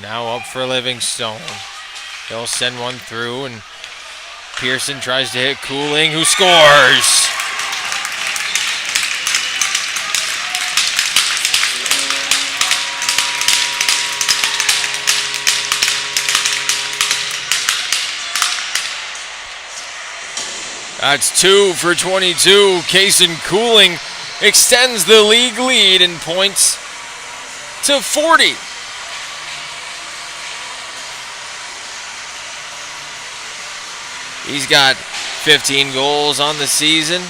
Now up for Livingstone. He'll send one through, and Pearson tries to hit Cooling, who scores! That's 2 for 22. Kason Cooling extends the league lead and points to 40. He's got 15 goals on the season.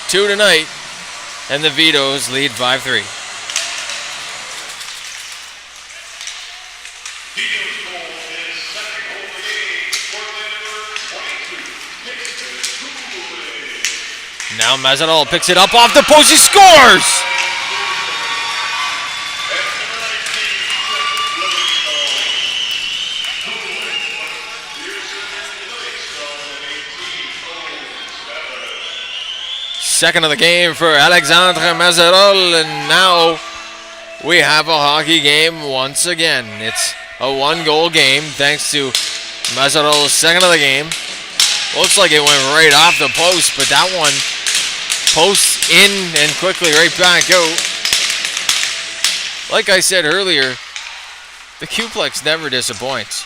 Two tonight, and the Vitos lead 5-3. Vitos' goal is second goal of the game for number 22. Now Mazaral picks it up off the post. He scores! Second of the game for Alexandre Mazaral, and now we have a hockey game once again. It's a one-goal game thanks to Mazaral's second of the game. Looks like it went right off the post, but that one posts in and quickly right back out. Like I said earlier, the Q-Plex never disappoints.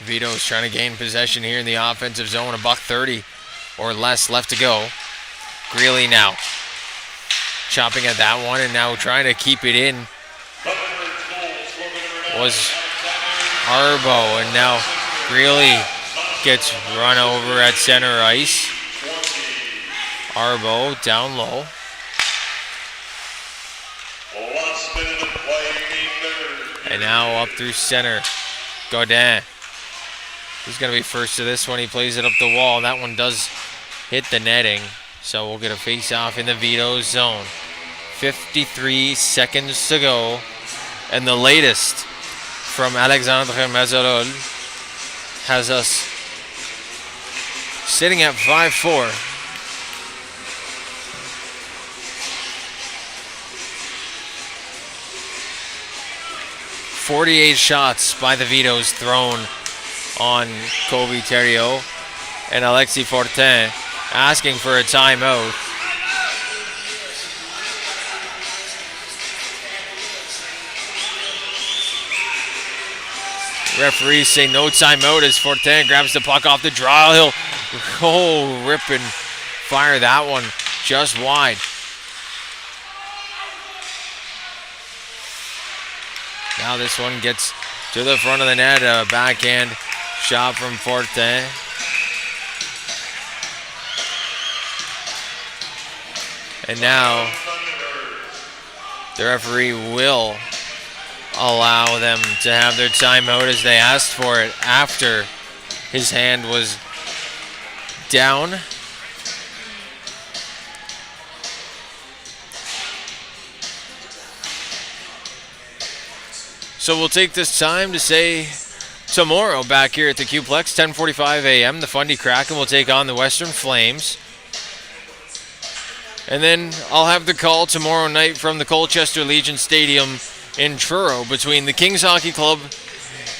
Vitos trying to gain possession here in the offensive zone. $1:30 or less left to go. Greeley now chopping at that one, and now trying to keep it in was Arbo, and now Greeley gets run over at center ice. Arbo down low. And now up through center. Godin. He's going to be first to this one. He plays it up the wall. That one does hit the netting. So we'll get a face-off in the Vitos zone. 53 seconds to go. And the latest from Alexandre Mazaral has us sitting at 5-4. .48 shots by the Vitos thrown on Kobe Theriault, and Alexis Fortin asking for a timeout. Referees say no timeout as Fortin grabs the puck off the draw. He'll rip and fire that one just wide. Now this one gets to the front of the net, a backhand shot from Fortin. And now the referee will allow them to have their timeout as they asked for it after his hand was down. So we'll take this time to say tomorrow back here at the Q-Plex, 10:45 a.m., the Fundy Kraken will take on the Western Flames. And then I'll have the call tomorrow night from the Colchester Legion Stadium in Truro between the Kings Hockey Club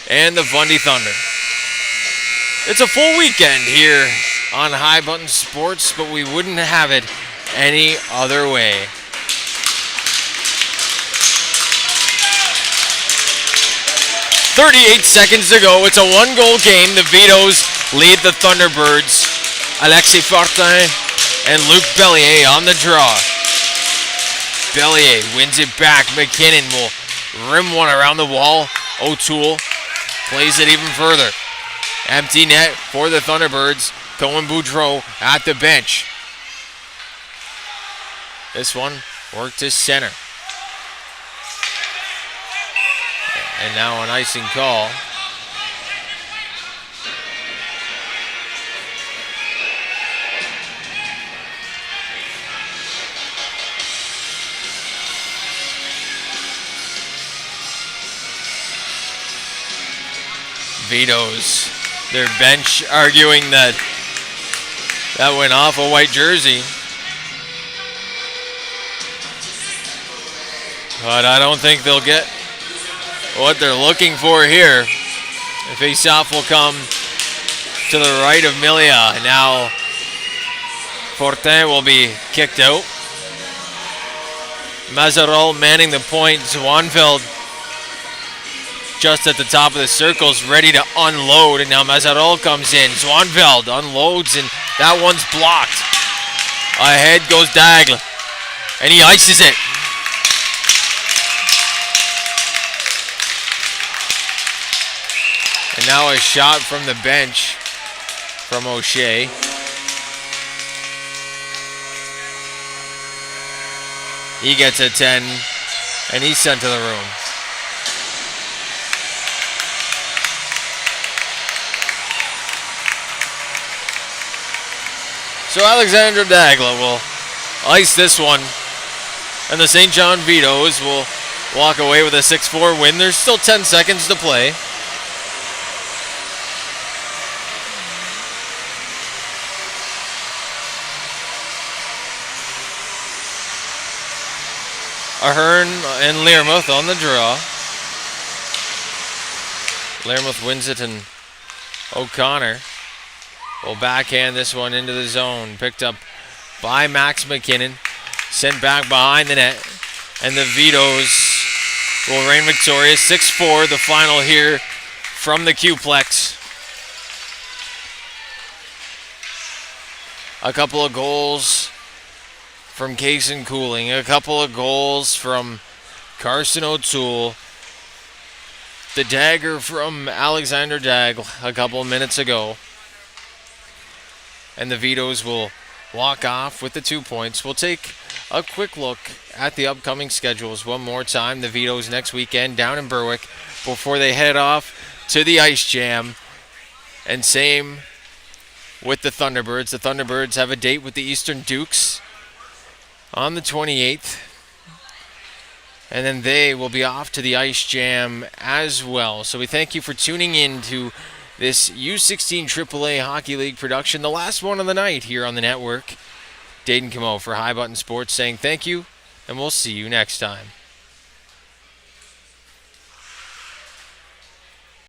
and the Fundy Thunder. It's a full weekend here on High Button Sports, but we wouldn't have it any other way. .38 seconds to go. It's a one-goal game. The Vitos lead the Thunderbirds. Alexis Fortin and Luc Bellier on the draw. Bellier wins it back. McKinnon will rim one around the wall. O'Toole plays it even further. Empty net for the Thunderbirds. Cohen Boudreau at the bench. This one worked to center. And now an icing call. Vitos, their bench arguing that went off a white jersey. But I don't think they'll get what they're looking for here. The face-off will come to the right of Milia. Now Fortin will be kicked out. Mazarol manning the point. Zwanfeld just at the top of the circles, ready to unload. And now Mazarol comes in. Zwanfeld unloads, and that one's blocked. Ahead goes Dagle, and he ices it. And now a shot from the bench from O'Shea. He gets a 10, and he's sent to the room. So Alexander Dagla will ice this one, and the St. John Vitos will walk away with a 6-4 win. There's still 10 seconds to play. Ahern and Learmouth on the draw. Learmouth wins it, and O'Connor will backhand this one into the zone. Picked up by Max McKinnon. Sent back behind the net. And the Vitos will reign victorious. 6-4, the final here from the Q-Plex. A couple of goals from Kaysen Cooling. A couple of goals from Carson O'Toole. The dagger from Alexander Dagl a couple of minutes ago. And the Vitos will walk off with the 2 points. We'll take a quick look at the upcoming schedules one more time. The Vitos next weekend down in Berwick before they head off to the Ice Jam. And same with the Thunderbirds. The Thunderbirds have a date with the Eastern Dukes on the 28th. And then they will be off to the Ice Jam as well. So we thank you for tuning in to this U16 AAA Hockey League production, the last one of the night here on the network. Dayton Camo for High Button Sports saying thank you, and we'll see you next time.